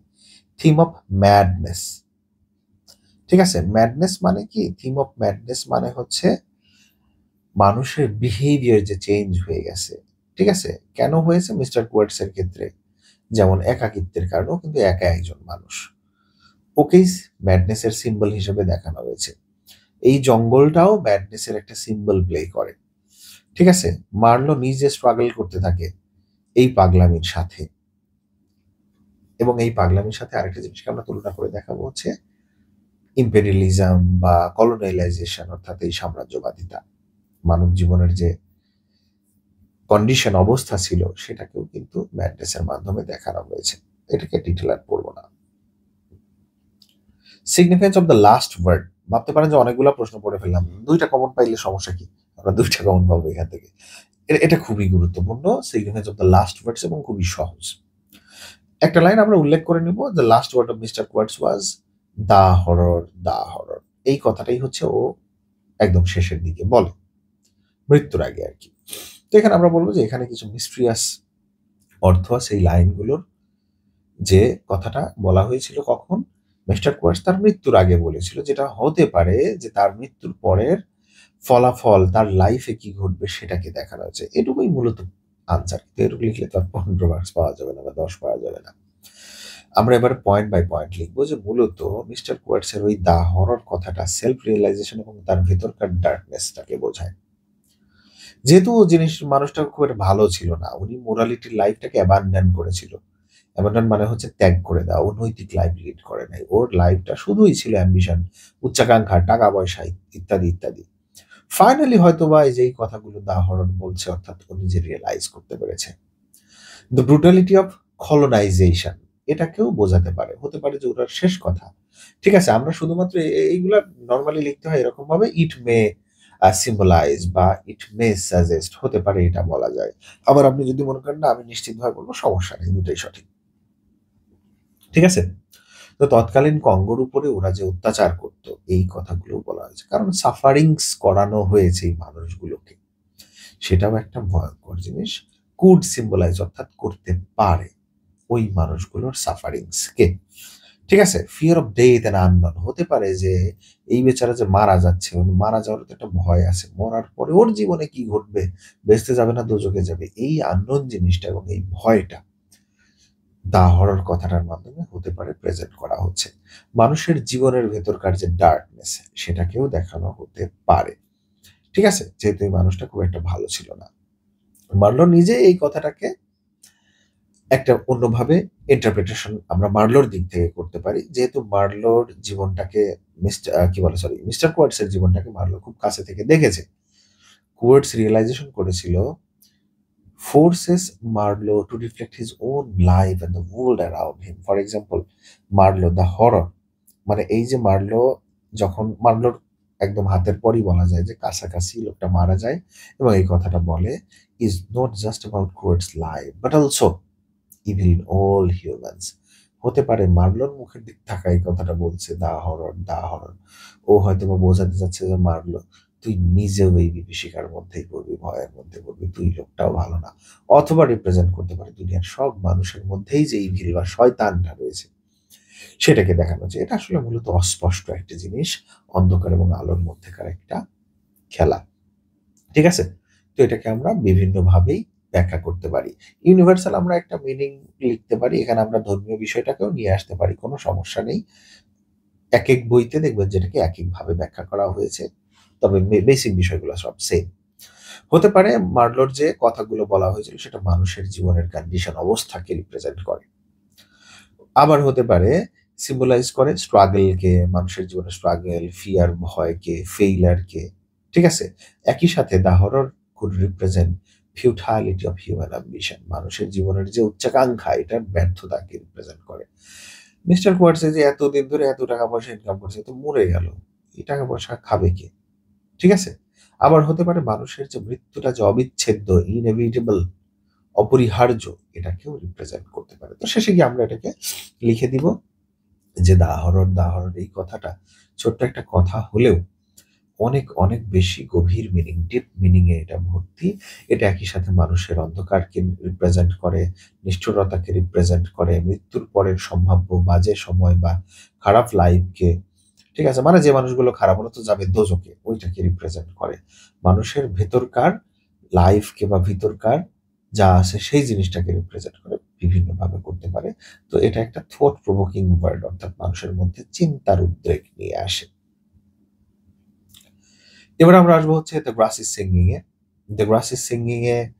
থিম অফ ম্যাডনেস, ঠিক আছে? ম্যাডনেস মানে কি? থিম অফ ম্যাডনেস মানে হচ্ছে মানুষের বিহেভিয়ার যে চেঞ্জ হয়ে গেছে। ঠিক আছে? কেন হয়েছে? মিস্টার কোয়ার্টস এর ক্ষেত্রে যেমন একাকিত্বের কারণেও কিন্তু একা একজন মানুষ, ওকেই ম্যাডনেস এর সিম্বল হিসেবে দেখানো হয়েছে। এই জঙ্গলটাও ম্যাডনেস এর একটা সিম্বল প্লে করে। ঠিক আছে? মার্লো নিজে স্ট্রাগল করতে থাকে এই পাগলামির সাথে, এবং এই পাগলামির সাথে আরেকটা জিনিসকে আমরা তুলনা করে দেখাবো হচ্ছে ইম্পেরিয়ালিজম বা কলোনাইলাইজেশন, অর্থাৎ এই সাম্রাজ্যবাদিতা। মানব জীবনের যে কন্ডিশন অবস্থা ছিল সেটাকেও কিন্তু ম্যাডনেসের মাধ্যমে দেখানো হয়েছে। এটাকে ডিটেল আর পড়বো না। Significance of the last word, ভাবতে পারেন যে অনেকগুলো প্রশ্ন পড়ে ফেললাম, দুইটা কমন পাইলে সমস্যা কি? আমরা দুইটা কমন পাবো এখান থেকে। এটা খুবই গুরুত্বপূর্ণ, significance of the last words, এবং খুবই সহজ। একটা লাইন আমরা উল্লেখ করে নিব, the last word of mister Kurtz was the horror, the horror. এই কথাটাই হচ্ছে ও একদম শেষের দিকে বলে, মৃত্যুর আগে আর কি। তো এখানে আমরা বলবো যে এখানে কিছু মিস্ট্রিয়াস অর্থ আছে এই লাইনগুলোর, যে কথাটা বলা হয়েছিল কখন? মিস্টার কোয়ার্টজ তার মৃত্যুর আগে বলেছিল, যেটা হতে পারে যে তার মৃত্যুর পরের ফলাফল তার লাইফে কি ঘটবে সেটাকে দেখানো হয়েছে। এটুকুই মূলত আনসার। কিন্তু এটুকু লিখলে তো আর 15 মার্কস পাওয়া যাবে না বা 10 পাওয়া যাবে না। আমরা এবারে পয়েন্ট বাই পয়েন্ট লিখবো যে মূলত মিস্টার কোয়ার্টজের ওই দ্য হরর কথাটা সেলফ রিয়ালাইজেশন এবং তার ভেতরকার ডার্কনেসটাকে বোঝায়। যেহেতু মানুষটা খুব একটা ভালো ছিল না, উনি মোরালিটির লাইফটাকে অ্যাবান্ডন করেছিল। অ্যাবান্ডন মানে হচ্ছে ত্যাগ করে দেওয়া। ও নৈতিক লাইফ লিড করে নাই। ওর লাইফটা শুধুই ছিল অ্যাম্বিশন, উচ্চাকাঙ্ক্ষা, টাকা-পয়সা ইত্যাদি, ইত্যাদি। ফাইনালি হয়তোবা এই যে এই কথাগুলো দা হরন বলছে, অর্থাৎ ও নিজে রিয়ালাইজ করতে পেরেছে। দ্য ব্রুটালিটি অফ কলোনাইজেশন এটাকেও বোঝাতে পারে। হতে পারে যে ওটার শেষ কথা। ঠিক আছে? আমরা শুধুমাত্র এইগুলা নরমালি লিখতে হয় এরকমভাবে ইট মে সিম্বলাইজ বা ইট মে সাজেস্ট হতে পারে, এটা বলা যায়। আবার আপনি যদি মনে করেন না আমি নিশ্চিতভাবে বলব, সমস্যা নেই, দুটাই সঠিক। ঠিক আছে? তো তৎকালীন কঙ্গোর উপরে ওরা যে অত্যাচার করত এই কথাগুলো বলা হয়েছে। কারণ সাফারিংস করানো হয়েছে এই মানুষগুলোকে। সেটাও একটা ভয়ঙ্কর জিনিস। কুড সিম্বলাইজ অর্থাৎ করতে পারে ওই মানুষগুলোর সাফারিংস কে। ঠিক আছে? Fear of death and unknown হতে পারে যে এই বেচারা যে মারা যাচ্ছে, মারা যাওয়ার তো একটা ভয় আছে। মরার পরে ওর জীবনে কি ঘটবে? বেহেশতে যাবে না দোজখে যাবে। এই আননোন জিনিসটা এবং এই ভয়টা দা হরর কথাটার মাধ্যমে হতে পারে প্রেজেন্ট করা হচ্ছে। মানুষের জীবনের ভেতরকার যে ডার্কনেস সেটাকেও দেখানো হতে পারে। ঠিক আছে? যেহেতু এই মানুষটা খুব একটা ভালো ছিল না। মার্লো নিজে এই কথাটাকে একটা অন্যভাবে ইন্টারপ্রিটেশন আমরা মার্লোর দিক থেকে করতে পারি। যেহেতু মার্লোর জীবনটাকে মিস্টার কোয়ার্টজ এর জীবনটাকে মার্লো খুব কাছে থেকে দেখেছে। কোয়ার্টজ রিয়ালাইজেশন করেছিল forces Marlowe to reflect his own life and the world around him. For example, Marlowe the horror মানে এই যে মার্লো, যখন মার্লোর একদম হাতের পরই বলা যায় যে কাছাকাছি লোকটা মারা যায় এবং এই কথাটা বলে, is not just about quartz life but also evil in all humans. হতে পারে মার্লোর মুখের দিক থাকা এই কথাটা বলছে দা হরর দা হরর। ও হয়তো বা বোঝাতে চাচ্ছে যে মার্লো তুই নিজেও এই বিভীষিকার মধ্যেই পড়বি, ভয়ের মধ্যে পড়বি, তুই লোকটাও ভালো না। অথবা রিপ্রেজেন্ট করতে পারে দুনিয়ার সব মানুষের মধ্যেই যে ইভিল বা শয়তানটা রয়েছে সেটাকে দেখানো যায়। এটা আসলে মূলত অস্পষ্ট একটা জিনিস, অন্ধকার এবং আলোর মধ্যেকার একটা খেলা। ঠিক আছে? তো এটাকে আমরা বিভিন্নভাবেই ব্যাখ্যা করতে পারি। ইউনিভার্সাল আমরা একটা মিনিং লিখতে পারি। এখানে আমরা ধর্মীয় বিষয়টাকেও নিয়ে আসতে পারি। কোনো সমস্যা নেই। একেক বইতে দেখবেন যেটাকে একেকভাবে ব্যাখ্যা করা হয়েছে। তবে বেসিক বিষয়গুলো সব সেম। হতে পারে মার্লোর যে কথাগুলো বলা হয়েছিল সেটা মানুষের জীবনের কন্ডিশন, অবস্থাকে রিপ্রেজেন্ট করে। আবার হতে পারে সিম্বলাইজ করে স্ট্রাগলকে, মানুষের জীবনে স্ট্রাগল, ফিয়ার, ভয়কে, ফেইলিউরকে। ঠিক আছে? একই সাথে the horror could represent futility of human ambition, মানুষের জীবনের যে উচ্চাকাঙ্ক্ষা এটার ব্যর্থতাকে রিপ্রেজেন্ট করে। মিস্টার কোয়ার্টজ যে এতদিন ধরে এত টাকা পয়সা ইনকাম করছে তো মরে গেল। এই টাকা পয়সা খাবে কে? ঠিক আছে? আবার হতে পারে মানুষের যে মৃত্যুটা যে অবিচ্ছেদ্য, ইনএভিটেবল, অপরিহার্য, এটাকেও রিপ্রেজেন্ট করতে পারে। তো শেষে গিয়ে আমরা এটাকে লিখে দিব যে দাহরণ এই কথাটা ছোট্ট একটা কথা হলেও অনেক অনেক বেশি গভীর মিনিং, ডিপ মিনিং এ এটা ভর্তি। এটা একই সাথে মানুষের অন্ধকারকে রিপ্রেজেন্ট করে, নিষ্ঠুরতাকে রিপ্রেজেন্ট করে, মৃত্যুর পরের সম্ভাব্য বাজে সময় বা খারাপ লাইফকে, ঠিক আছে? মানে যে মানুষগুলো খারাপ হলো তো যাবে দোজখে, ওইটাকে রিপ্রেজেন্ট করে। মানুষের ভেতরকার লাইফকে বা ভিতরকার যা আছে সেই জিনিসটাকে রিপ্রেজেন্ট করে, বিভিন্নভাবে করতে পারে। তো এটা একটা থট প্রভোকিং ওয়ার্ড, অর্থাৎ মানুষের মধ্যে চিন্তার উদ্রেক নিয়ে আসে। এবার আমরা আসবো হচ্ছে the grass is singing A. The grass is singing এ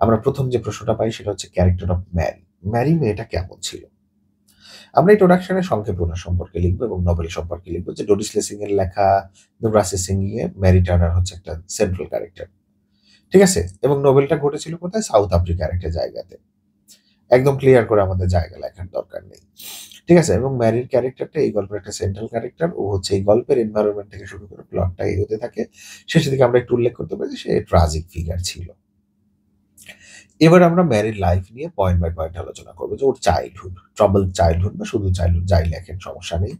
আমরা প্রথম যে প্রশ্নটা পাই সেটা হচ্ছে ক্যারেক্টার অফ ম্যারি। ম্যারি মেয়েটা কেমন ছিল? আমরা ইন্ট্রোডাকশনে সংক্ষেপে ওনার সম্পর্কে লিখবো এবং নভেল সম্পর্কে লিখবো যে ডোরিস লেসিং এর লেখা the grass is singing a Mary Turner হচ্ছে একটা সেন্ট্রাল ক্যারেক্টার। ঠিক আছে? এবং নোবেলটা ঘটেছিল কোথায়? সাউথ আফ্রিকার একটা জায়গাতে। একদম ক্লিয়ার করে আমাদের জায়গা লেখার দরকার নেই। ঠিক আছে? এবং ম্যারির ক্যারেক্টারটা এই গল্পের একটা সেন্ট্রাল ক্যারেক্টার। ও হচ্ছে এই গল্পের এনভায়রনমেন্ট থেকে শুরু করে প্লটটা এগোতে থাকে। শেষের দিকে আমরা একটু উল্লেখ করতে পারি যে সে ট্রাজিক ফিগার ছিল। এবার আমরা ম্যারির লাইফ নিয়ে পয়েন্ট বাই পয়েন্ট আলোচনা করবো যে ওর চাইল্ডহুড, ট্রাবল চাইল্ডহুড বা শুধু চাইল্ডহুড যাই লেখেন সমস্যা নেই।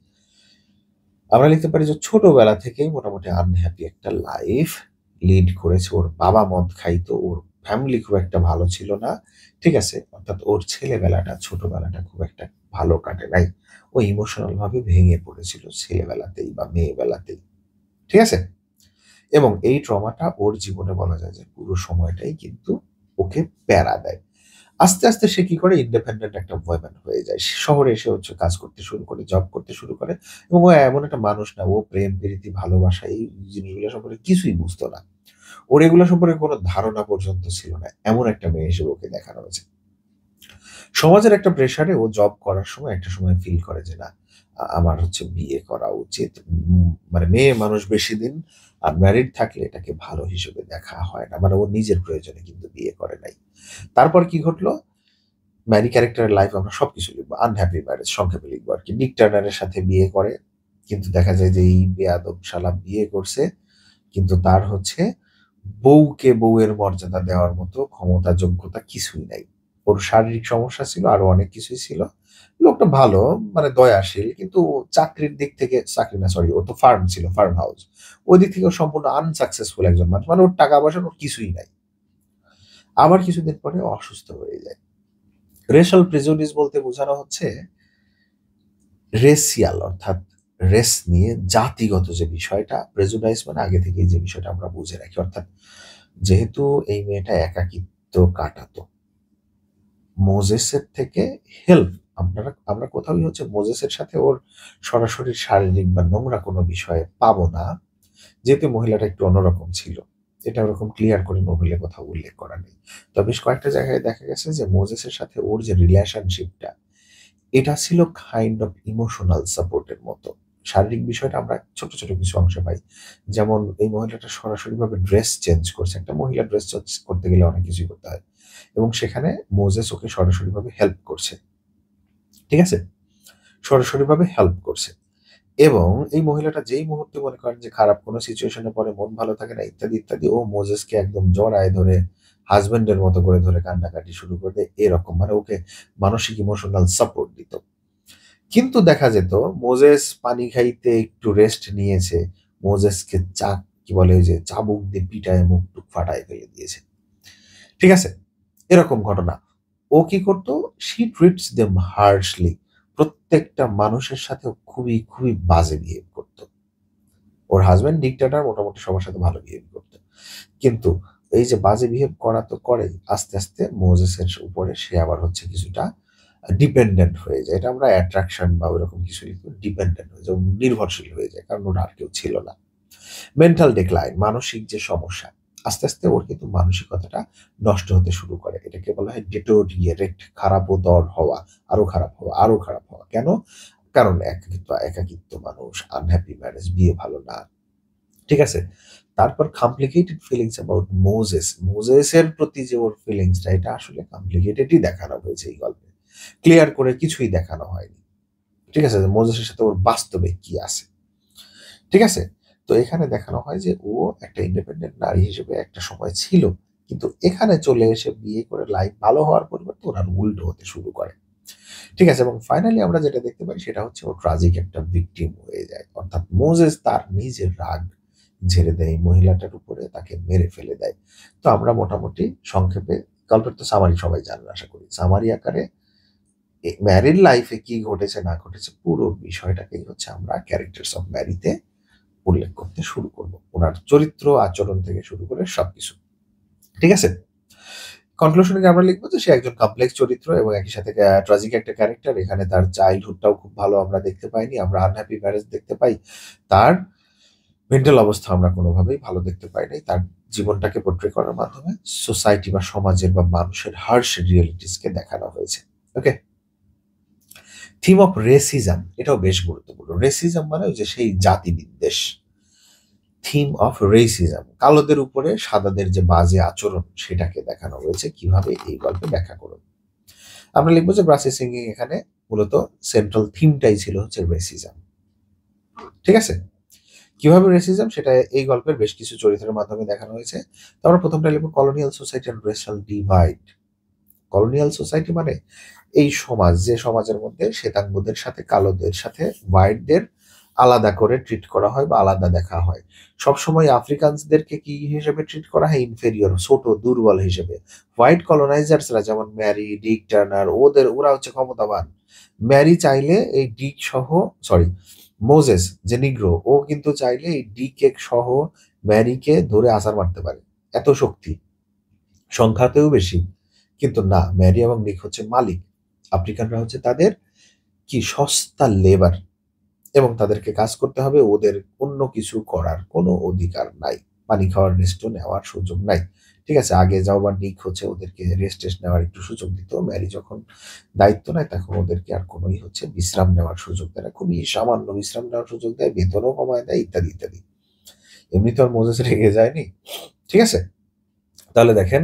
আমরা লিখতে পারি যে ছোটবেলা থেকেই মোটামুটি আনহ্যাপি একটা লাইফ লিড করেছে। ওর বাবা মদ খাইতো, ওর ফ্যামিলি খুব একটা ভালো ছিল না। ঠিক আছে? অর্থাৎ ওর ছেলেবেলাটা, ছোটবেলাটা খুব একটা ভালো কাটে নাই। ও ইমোশনাল ভাবে ভেঙে পড়েছিল ছেলেবেলাতেই বা মেয়েবেলাতেই। ঠিক আছে? এবং এই ট্রমাটা ওর জীবনে বলা যায় যে পুরো সময়টাই কিন্তু ওকে প্যারা দেয়। আস্তে, আস্তে সে কি করে ইন্ডিপেন্ডেন্ট একটা ওম্যান হয়ে যায়। সে শহরে এসে হচ্ছে কাজ করতে শুরু করে, জব করতে শুরু করে এবং ও এমন একটা মানুষ না, ও প্রেম, প্রীতি, ভালোবাসা এই জিনিসগুলো সম্পর্কে কিছুই বুঝতো না। ওর এগুলো সম্পর্কে কোনো ধারণা পর্যন্ত ছিল না। এমন একটা মেয়ে হিসেবে ওকে দেখানো হয়েছে। সমাজের একটা প্রেশারে ও জব করার সময় একটা সময় ফিল করে যে না, আমার হচ্ছে বিয়ে করা উচিত। মানে মেয়ে মানুষ বেশিদিন ম্যারিড থাকলে এটাকে ভালো হিসেবে দেখা হয় না। মানে ও নিজের প্রয়োজনে কিন্তু বিয়ে করে নাই। তারপর কি ঘটলো? ম্যারি ক্যারেক্টারের লাইফ আমরা সবকিছু লিখবো। আনহ্যাপি ম্যারেজ সংক্ষেপে লিখবো আরকি। নিক টার্নারের সাথে বিয়ে করে। কিন্তু দেখা যায় যে এই বেয়াদব শালা বিয়ে করছে। কিন্তু তার হচ্ছে বউকে বউয়ের মর্যাদা দেওয়ার মতো ক্ষমতা, যোগ্যতা কিছুই নাই। ওর শারীরিক সমস্যা ছিল, আরো অনেক কিছুই ছিল। লোকটা ভালো, মানে দয়াশীল। কিন্তু চাকরির দিক থেকে, চাকরি না সরি, ও তো ফার্ম ছিল, ফার্ম হাউস। ওই দিক থেকে ও সম্পূর্ণ আনসাকসেসফুল একজন মানুষ। মানে ওর টাকা-পয়সা ওর কিছুই নাই। আবার কিছুদিন পরে ও অসুস্থ হয়ে যায়। রেশাল প্রেজুডিস বলতে বোঝানো হচ্ছে রেসিয়াল অর্থাৎ রেস নিয়ে জাতিগত যে বিষয়টা, প্রেজুডাইস মানে আগে থেকেই যে বিষয়টা আমরা বুঝে রাখি। অর্থাৎ যেহেতু এই মেয়েটা একাকিত্ব কাটাতো, মোজেসের থেকে হেল্প আমরা কোথাওই হচ্ছে মোজেসের সাথে ওর সরাসরি শারীরিক বা নোংরা কোনো বিষয়ে পাবো না। যেহেতু মহিলাটা একটু অন্যরকম ছিল। এটা ওরকম ক্লিয়ার করে নোবেলে কোথাও উল্লেখ করা নেই। তবে বেশ কয়েকটা জায়গায় দেখা গেছে যে মোজেসের সাথে ওর যে রিলেশনশিপটা, এটা ছিল কাইন্ড অফ ইমোশনাল সাপোর্টের মতো। শারীরিক বিষয়টা আমরা ছোট, ছোট কিছু অংশে পাই। যেমন এই মহিলাটা সরাসরিভাবে ড্রেস চেঞ্জ করছে। একটা মহিলা ড্রেস চেঞ্জ করতে গেলে অনেক কিছুই করতে হয়। এবং সেখানে মোজেস ওকে সরাসরিভাবে হেল্প করছে। ঠিক আছে? সরাসরিভাবে হেল্প করছে। এবং এই মহিলাটা যেই মুহূর্তে মনে করেন যে খারাপ কোনো সিচুয়েশন এ পড়ে, মন ভালো থাকে না ইত্যাদি, ইত্যাদি, ও মোজেসকে একদম জড়ায় ধরে হাসব্যান্ডের মতো করে ধরে কান্নাকাটি শুরু করে দেয় এরকম। মানে ওকে মানসিক ইমোশনাল সাপোর্ট দিত। কিন্তু দেখা যেত মোজেস পানি খাইতে একটু রেস্ট নিয়েছে। মোজেসকে কি বলে ওই যে চাবুক দিয়ে পিটায় মুখ-টুক ফাটায় ফেলে দিয়েছে। ঠিক আছে? এরকম ঘটনা। ও কি করতো? She treats them হার্শলি। প্রত্যেকটা মানুষের সাথে খুবই, খুবই বাজে বিহেভ করত। ওর হাসব্যান্ড ডিক্টেটর, মোটামুটি সবার সাথে ভালো বিহেভ করত। কিন্তু এই যে বাজে বিহেভ করা তো করেই, আস্তে, আস্তে মোজেসের উপরে সে আবার হচ্ছে কিছুটা ডিপেন্ডেন্ট হয়ে যায়। এটা আমরা অ্যাট্রাকশন বা ওইরকম কিছু ডিপেন্ডেন্ট হয়ে যায়, নির্ভরশীল হয়ে যায়। কারণ ওর আর কেউ ছিল না। মেন্টাল ডিক্লাইন, মানসিক যে সমস্যা, আস্তে, আস্তে ওর কিন্তু মানসিকতাটা নষ্ট হতে শুরু করে। এটাকে বলা হয় ডিটোরিয়েরেট, খারাপোদর হওয়া, আরো খারাপ হওয়া, আরো খারাপ হওয়া। কেন? কারণ একাকিত্ব, একাকিত্ব মানুষ, আনহ্যাপি ম্যারেজ, বিয়ে ভালো না। ঠিক আছে? তারপর কমপ্লিকেটেড ফিলিংস অ্যাবাউট মোজেস। মোজেসের প্রতি যে ওর ফিলিংসটা, এটা আসলে কমপ্লিকেটেডই দেখানো হয়েছে এই গল্পে। ক্লিয়ার করে কিছুই দেখানো হয়নি। ঠিক আছে? মোজেসের সাথে ওর বাস্তবে কি আছে। ঠিক আছে? তো এখানে দেখানো হয় যে ও একটা ইন্ডিপেন্ডেন্ট নারী হিসেবে একটা সময় ছিল। কিন্তু এখানে চলে এসে বিয়ে করে লাইফ ভালো হওয়ার পরিবর্তে ওর আর উল্টো হতে শুরু করে। ঠিক আছে? এবং ফাইনালি আমরা যেটা দেখতে পাই সেটা হচ্ছে ও ট্রাজিক একটা ভিকটিম হয়ে যায়। অর্থাৎ মোজেস তার নিজের রাগ ঝেড়ে দেয় এই মহিলাটার উপরে, তাকে মেরে ফেলে দেয়। তো আমরা মোটামুটি সংক্ষেপে গল্পের তো সামারি সবাই জানেন আশা করি। সামারি আকারে ম্যারিড লাইফে কি ঘটেছে না ঘটেছে পুরো বিষয়টাকেই হচ্ছে আমরা ক্যারেক্টার্স অফ ম্যারিতে উল্লেখ করতে শুরু করব। উনার চরিত্র, আচরণ থেকে শুরু করে সবকিছু। ঠিক আছে? কনক্লুশনে আমরা লিখবো যে সে একজন কমপ্লেক্স চরিত্র এবং একই সাথে ট্রাজিক একটা ক্যারেক্টার। এখানে তার চাইল্ডহুডটাও খুব ভালো আমরা দেখতে পাইনি। আমরা আনহ্যাপি ম্যারেজ দেখতে পাই। তার মেন্টাল অবস্থা আমরা কোনোভাবেই ভালো দেখতে পাই নাই। তার জীবনটাকে পোর্ট্রে করার মাধ্যমে সোসাইটি বা সমাজের বা মানুষের হার্শ রিয়েলিটিসকে দেখানো হয়েছে। ওকে? থিম অফ রেসিজম এটাও বেশ গুরুত্বপূর্ণ। রেসিজম মানে ওই যে সেই জাতি বিদ্বেষ। থিম অফ রেসিজম, কালোদের উপরে সাদাদের যে বাজে আচরণ সেটাকে দেখানো হয়েছে। কিভাবে এই গল্পে ব্যাখ্যা করুন। আমরা লিখবো যে ব্রাসি সিঙ্গিং এখানে মূলত সেন্ট্রাল থিমটাই ছিল হচ্ছে রেসিজম। ঠিক আছে? কিভাবে রেসিজম সেটা এই গল্পের বেশ কিছু চরিত্রের মাধ্যমে দেখানো হয়েছে। তো আমরা প্রথমটা লিখবো colonial society and racial divide. Colonial society মানে এই সমাজ, যে সমাজের মধ্যে শ্বেতাঙ্গদের সাথে কালোদের সাথে হোয়াইটদের আলাদা করে ট্রিট করা হয় বা আলাদা দেখা হয়। সবসময় আফ্রিকানসদেরকে কি হিসেবে ট্রিট করা হয়? ইনফেরিয়র, ছোট, দুর্বল হিসেবে। হোয়াইট কলোনাইজার্সরা যেমন ম্যারি, ডিক টার্নার, ওরা হচ্ছে ক্ষমতাবান। ম্যারি চাইলে এই ডিক সহ, সরি, মোজেস যে নিগ্রো, ও কিন্তু চাইলে এই ডিকে সহ ম্যারিকে ধরে আছাড় মারতে পারে, এত শক্তি, সংখ্যাতেও বেশি। কিন্তু না, ম্যারি এবং নিক হচ্ছে মালিক, আফ্রিকানরা হচ্ছে তাদের কি সস্তা লেবার, এবং তাদেরকে কাজ করতে হবে, ওদের অন্য কিছু করার কোনো অধিকার নাই, পানি খাওয়ার রেস্টও নেওয়ার সুযোগ নাই। ঠিক আছে, আগে যাও বা নিক হচ্ছে ওদেরকে রেস্ট টেস্ট নেওয়ার একটু সুযোগ দিত, ম্যারি যখন দায়িত্ব নেয় তখন ওদেরকে আর কোনোই হচ্ছে বিশ্রাম নেওয়ার সুযোগ দেয় না, খুবই সামান্য বিশ্রাম নেওয়ার সুযোগ দেয়, বেতনও কমায় দেয়, ইত্যাদি ইত্যাদি। এমনি তো আর মোজেস রেগে যায়নি। ঠিক আছে, তাহলে দেখেন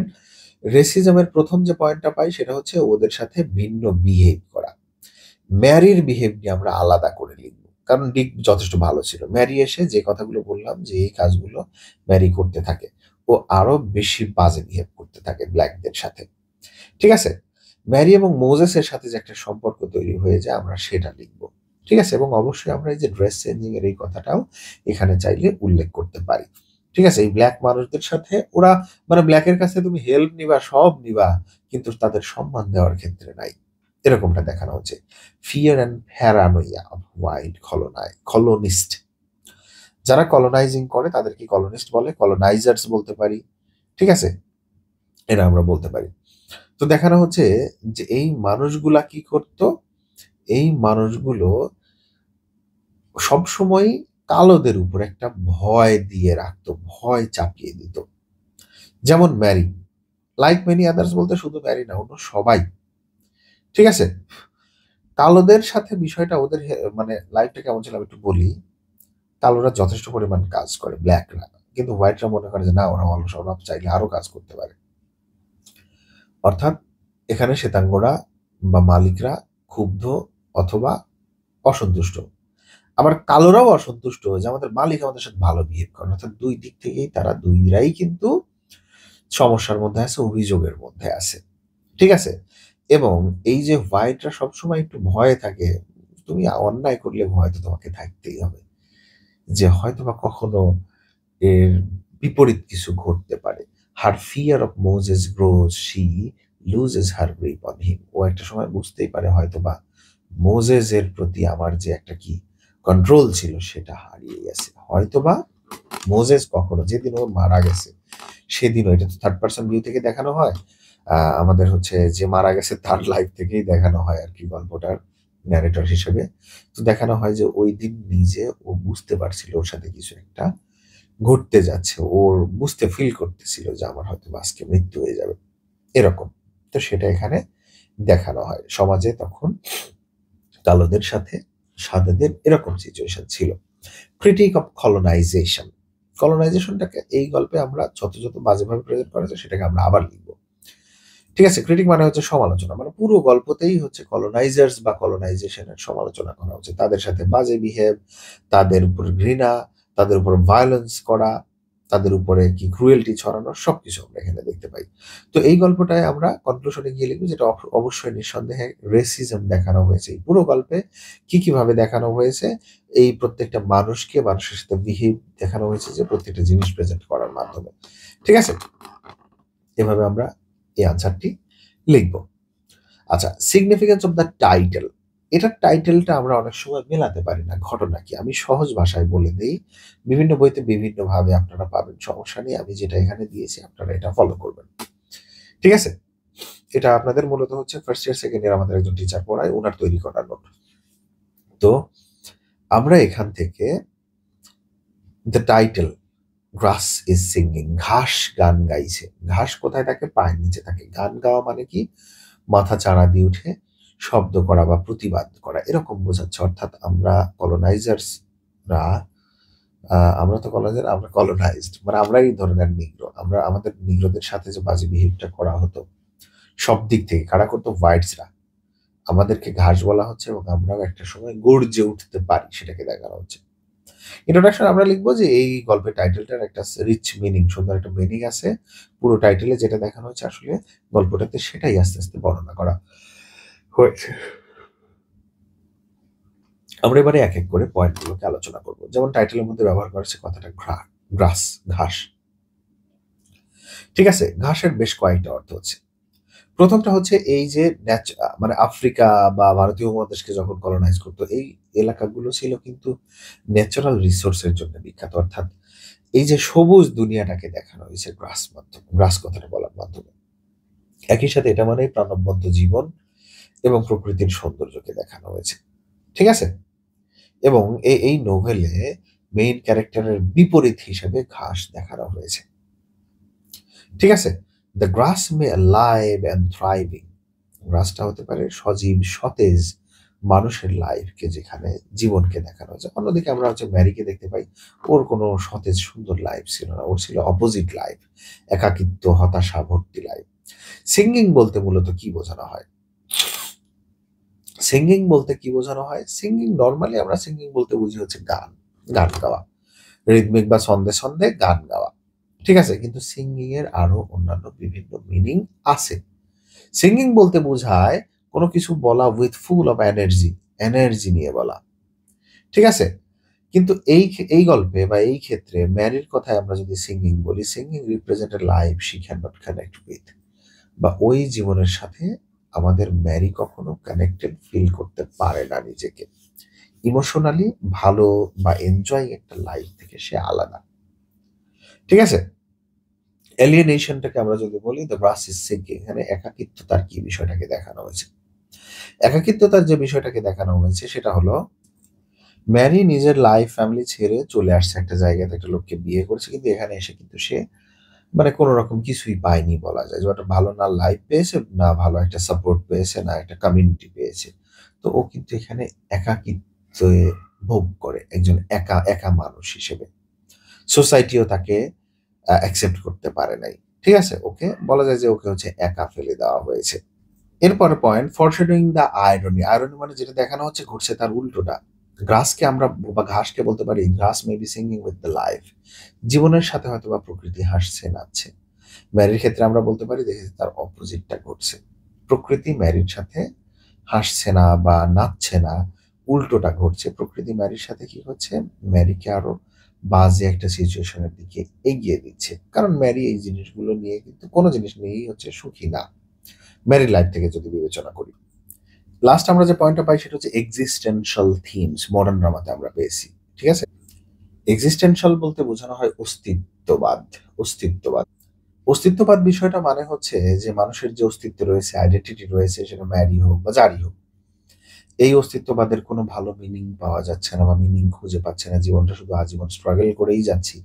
রেসিজমের প্রথম যে পয়েন্টটা পাই সেটা হচ্ছে ওদের সাথে ভিন্ন বিহেভ করা। ম্যারির বিহেভ নিয়ে আমরা আলাদা করে লিখবো, কারণ ডিক যথেষ্ট ভালো ছিল। ম্যারি এসে যে কথাগুলো বললাম যে এই কাজগুলো ম্যারি করতে থাকে, ও আরো বেশি বাজে বিহেভ করতে থাকে ব্ল্যাকদের সাথে। ঠিক আছে, ম্যারি এবং মোজেসের সাথে যে একটা সম্পর্ক তৈরি হয়ে যায় আমরা সেটা লিখবো। ঠিক আছে, এবং অবশ্যই আমরা এই যে ড্রেস চেঞ্জিং এর এই কথাটাও এখানে চাইলে উল্লেখ করতে পারি। ঠিক আছে, এই ব্ল্যাক মানুষদের সাথে ওরা, মানে ব্ল্যাকের কাছে তুমি হেল্প নিবা, সব নিবা, কিন্তু তাদের সম্মান দেওয়ার ক্ষেত্রে নাই, এরকমটা দেখানো হচ্ছে। Fear and paranoia of white colonist, যারা কলোনাইজিং করে তাদেরকে কলোনিস্ট বলে, কলোনাইজার্স বলতে পারি। ঠিক আছে, এটা আমরা বলতে পারি। তো দেখানো হচ্ছে যে এই মানুষগুলা কি করত, এই মানুষগুলো সবসময় কালোদের উপর একটা ভয় দিয়ে রাখতো, ভয় চাপিয়ে দিত। যেমন ম্যারি, লাইক মেনি আদার্স বলতে শুধু ম্যারি না, অন্য সবাই। ঠিক আছে, কালোদের সাথে বিষয়টা ওদের মানে লাইফটা কেমন ছিল আমি একটু বলি। কালোরা যথেষ্ট পরিমাণ কাজ করে, ব্ল্যাকরা, কিন্তু হোয়াইটরা মনে করে যে না, ওরা অলস, ওরা চাইলে আরো কাজ করতে পারে। অর্থাৎ এখানে শ্বেতাঙ্গরা বা মালিকরা ক্ষুব্ধ অথবা অসন্তুষ্ট, আবার কালোরাও অসন্তুষ্ট যে আমাদের মালিক আমাদের সাথে ভালো বিহেভ করে। অর্থাৎ দুই দিক থেকেই তারা দুইরাই কিন্তু সমস্যার মধ্যে আছে, অভিযোগের মধ্যে আছে। ঠিক আছে, এবং এই যে হোয়াইটরা সবসময় একটু ভয়ে থাকে, তুমি অন্যায় করলে ভয় তো তোমাকে থাকতেই হবে, যে হয়তো বা কখনো এর বিপরীত কিছু ঘটতে পারে। Her fear of Moses grows, she loses her grip on him, ও একটা সময় বুঝতেই পারে হয়তো বা মোজেসের প্রতি আমার যে একটা কি কন্ট্রোল ছিল সেটা হারিয়ে গেছে, হয়তো বা মোজেস কখনো, যেদিন ও মারা গেছে সেদিনও, এটা তো থার্ড পার্সন ভিউ থেকে দেখানো হয়, আমাদের হচ্ছে যে মারা গেছে তার লাইফ থেকেই দেখানো হয় আর কি গল্পটার ন্যারেটর হিসেবে। তো দেখানো হয় যে ওই দিন নিজে ও বুঝতে পারছিল ওর সাথে কিছু একটা ঘটতে যাচ্ছে, ওর বুঝতে ফিল করতেছিল যে আমার হয়তো আজকে মৃত্যু হয়ে যাবে, এরকম। তো সেটা এখানে দেখানো হয়, সমাজে তখন কালোদের সাথে সাদাদের এরকম সিচুয়েশন ছিল। ক্রিটিক অফ কলোনাইজেশন, কলোনাইজেশনটাকে এই গল্পে আমরা যত যত বাজেভাবে প্রেজেন্ট করা যায় সেটাকে আমরা আবার লিখবো। ঠিক আছে, ক্রিটিক মানে হচ্ছে সমালোচনা, মানে পুরো গল্পতেই হচ্ছে কলোনাইজার্স বা কলোনাইজেশনের সমালোচনা করা হচ্ছে, তাদের সাথে বাজে বিহেভ, তাদের উপর ঘৃণা, তাদের উপর ভায়োলেন্স করা, তাদের উপরে কি ক্রুয়েলটি ছড়ানো, সবকিছু আমরা এখানে দেখতে পাই। তো এই গল্পটায় আমরা কনক্লুশনে গিয়ে লিখবো যেটা অবশ্যই নিঃসন্দেহে রেসিজম দেখানো হয়েছে এই পুরো গল্পে, কি কিভাবে দেখানো হয়েছে, এই প্রত্যেকটা মানুষকে মানুষের সাথে বিহেভ দেখানো হয়েছে যে প্রত্যেকটা জিনিস প্রেজেন্ট করার মাধ্যমে। ঠিক আছে, এভাবে আমরা এই আনসারটি লিখব। আচ্ছা, সিগনিফিকেন্স অফ দ্য টাইটেল, এটার টাইটেলটা আমরা অনেক সময় মেলাতে পারি না, ঘটনা কি আমি সহজ ভাষায় বলে দেই, বিভিন্ন বইতে বিভিন্ন ভাবে আপনারা পাবেন, সমস্যা নেই, আমি যেটা এখানে দিয়েছি আপনারা এটা ফলো করবেন। ঠিক আছে, এটা আপনাদের মূলত হচ্ছে ফার্স্ট ইয়ার সেকেন্ড ইয়ার আমাদের একজন টিচার পড়ায়, ওনার তৈরি করা নোট। তো আমরা এখান থেকে the title glass is singing, ঘাস গান গাইছে, ঘাস কোথায় থাকে? পায়ের নিচে থাকে। গান গাওয়া মানে কি? মাথা চাড়া দিয়ে উঠে শব্দ করা বা প্রতিবাদ করা, এরকম বোঝাচ্ছে। অর্থাৎ আমরা কলোনাইজার্সরা, আমরা তো কলোনাইজার, আমরা কলোনাইজড, মানে আমরা এই ধরনের নিগ্রো, আমরা আমাদের নিগ্রোদের সাথে যে বাজে বিহেভটা করা হতো সব দিক থেকে, কারা করতো? হোয়াইটসরা। আমাদেরকে ঘাস বলা হচ্ছে এবং আমরাও একটা সময় গর্জে উঠতে পারি, সেটাকে দেখানো হচ্ছে। ইন্ট্রোডাকশন আমরা লিখবো যে এই গল্পের টাইটেলটার একটা রিচ মিনিং, সুন্দর একটা মিনিং আছে পুরো টাইটেলে, যেটা দেখানো হচ্ছে আসলে গল্পটাতে সেটাই আস্তে আস্তে বর্ণনা করা হয়েছে। আমরা এবারে এক এক করে পয়েন্টগুলোকে আলোচনা করব। যেমন টাইটেলের মধ্যে ব্যবহার করা হচ্ছে কথাটা গ্রাস, ঘাস। ঠিক আছে, ঘাসের বেশ কয়েকটা অর্থ হচ্ছে। প্রথমটা হচ্ছে এই যে মানে আফ্রিকা বা ভারতীয় উপমহাদেশকে যখন কলোনাইজ করতো, এই এলাকাগুলো ছিল কিন্তু ন্যাচারাল রিসোর্সের জন্য বিখ্যাত। অর্থাৎ এই যে সবুজ দুনিয়াটাকে দেখানো হয়েছে গ্রাস কথাটা বলার মাধ্যমে। একই সাথে এটা মানে প্রাণবন্ত জীবন এবং প্রকৃতির সৌন্দর্যকে দেখানো হয়েছে। ঠিক আছে, এবং এই নোভেলে মেইন ক্যারেক্টারের বিপরীত হিসেবে ঘাস দেখানো হয়েছে। ঠিক আছে, the grass may live and thriving. গ্রাসটা হতে পারে সজীব, সতেজ মানুষের লাইফকে, যেখানে জীবনকে দেখানো হয়েছে। অন্যদিকে আমরা হচ্ছে ম্যারিকে দেখতে পাই, ওর কোনো সতেজ সুন্দর লাইফ ছিল না, ওর ছিল অপোজিট লাইফ, একাকিত্ব, হতাশা ভর্তি লাইফ। সিঙ্গিং বলতে মূলত কি বোঝানো হয়? সিঙ্গিং বলতে কি বোঝানো হয়? সিঙ্গিং নর্মালি আমরা সিঙ্গিং বলতে বুঝি হচ্ছে গান, গান গাওয়া, রিদমিক বা ছন্দে ছন্দে গান গাওয়া। ঠিক আছে, কিন্তু সিঙ্গিং এর আরো অন্যান্য বিভিন্ন মিনিং আছে। সিঙ্গিং বলতে বোঝায় কোনো কিছু বলা with full of energy, energy নিয়ে বলা। ঠিক আছে, কিন্তু এই গল্পে বা এই ক্ষেত্রে ম্যারির কথায় আমরা যদি সিঙ্গিং বলি, singing represent a life she can not connect with, বা ওই জীবনের সাথে আমাদের ম্যারি কখনো কানেক্টেড ফিল করতে পারে না নিজেকে। ইমোশনালি ভালো বা এনজয় একটা লাইফ থেকে সে আলাদা। ঠিক আছে, এলিয়েনেশনটাকে আমরা যদি বলি, দ্য গ্রাস ইজ সিঙ্কিং, এখানে একাকিত্বতার কি বিষয়টাকে দেখানো হয়েছে? একাকিত্বতার যে বিষয়টাকে দেখানো হয়েছে সেটা হলো, ম্যারি নিজের লাইফ ফ্যামিলি ছেড়ে চলে আসছে একটা জায়গাতে, একটা লোককে বিয়ে করছে, কিন্তু এখানে এসে কিন্তু সে মানে কোনো রকম কিছুই পায়নি বলা যায়। যে একটা ভালো না লাইফ পেয়েছে, না ভালো একটা সাপোর্ট পেয়েছে, না একটা কমিউনিটি পেয়েছে। তো ও কিন্তু এখানে একাকিত্বে ভোগ করে, একজন একা একা মানুষ হিসেবে। সোসাইটিও তাকে অ্যাকসেপ্ট করতে পারে নাই। ঠিক আছে, ওকে বলা যায় যে ওকে হচ্ছে একা ফেলে দেওয়া হয়েছে। এরপরে পয়েন্ট, ফরশেডোয়িং দ্য আয়রনি। আয়রনি মানে যেটা দেখানো হচ্ছে ঘটছে তার উল্টোটা। গ্রাসকে আমরা বা ঘাসকে বলতে পারি, grass may be singing with the life, জীবনের সাথে হয়তো বা প্রকৃতি হাসছে, নাচছে। ম্যারির ক্ষেত্রে আমরা বলতে পারি দেখেছি তার অপোজিটটা ঘটছে, প্রকৃতি ম্যারির সাথে হাসছে না বা নাচছে না, উল্টোটা ঘটছে। প্রকৃতি ম্যারির সাথে কি হচ্ছে, ম্যারিকে আরো বাজে একটা সিচুয়েশনের দিকে এগিয়ে দিচ্ছে, কারণ ম্যারি এই জিনিসগুলো নিয়ে কিন্তু কোনো জিনিস নিয়েই হচ্ছে সুখী না, ম্যারিড লাইফ থেকে যদি বিবেচনা করি। লাস্ট আমরা যে পয়েন্টটা পাই সেটা হচ্ছে এক্সিস্টেনশাল থিমস, মডার্ন ড্রামাতে আমরা পেয়েছি। ঠিক আছে, এক্সিস্টেনশাল বলতে বোঝানো হয় অস্তিত্ববাদ। অস্তিত্ববাদ অস্তিত্ববাদ বিষয়টা মানে হচ্ছে যে মানুষের যে অস্তিত্ব রয়েছে, আইডেন্টিটি রয়েছে, সেটা ম্যারি হোক বা যারই হোক, এই অস্তিত্ববাদের কোনো ভালো মিনিং পাওয়া যাচ্ছে না বা মিনিং খুঁজে পাচ্ছে না, জীবনটা শুধু আজীবন স্ট্রাগল করেই যাচ্ছি,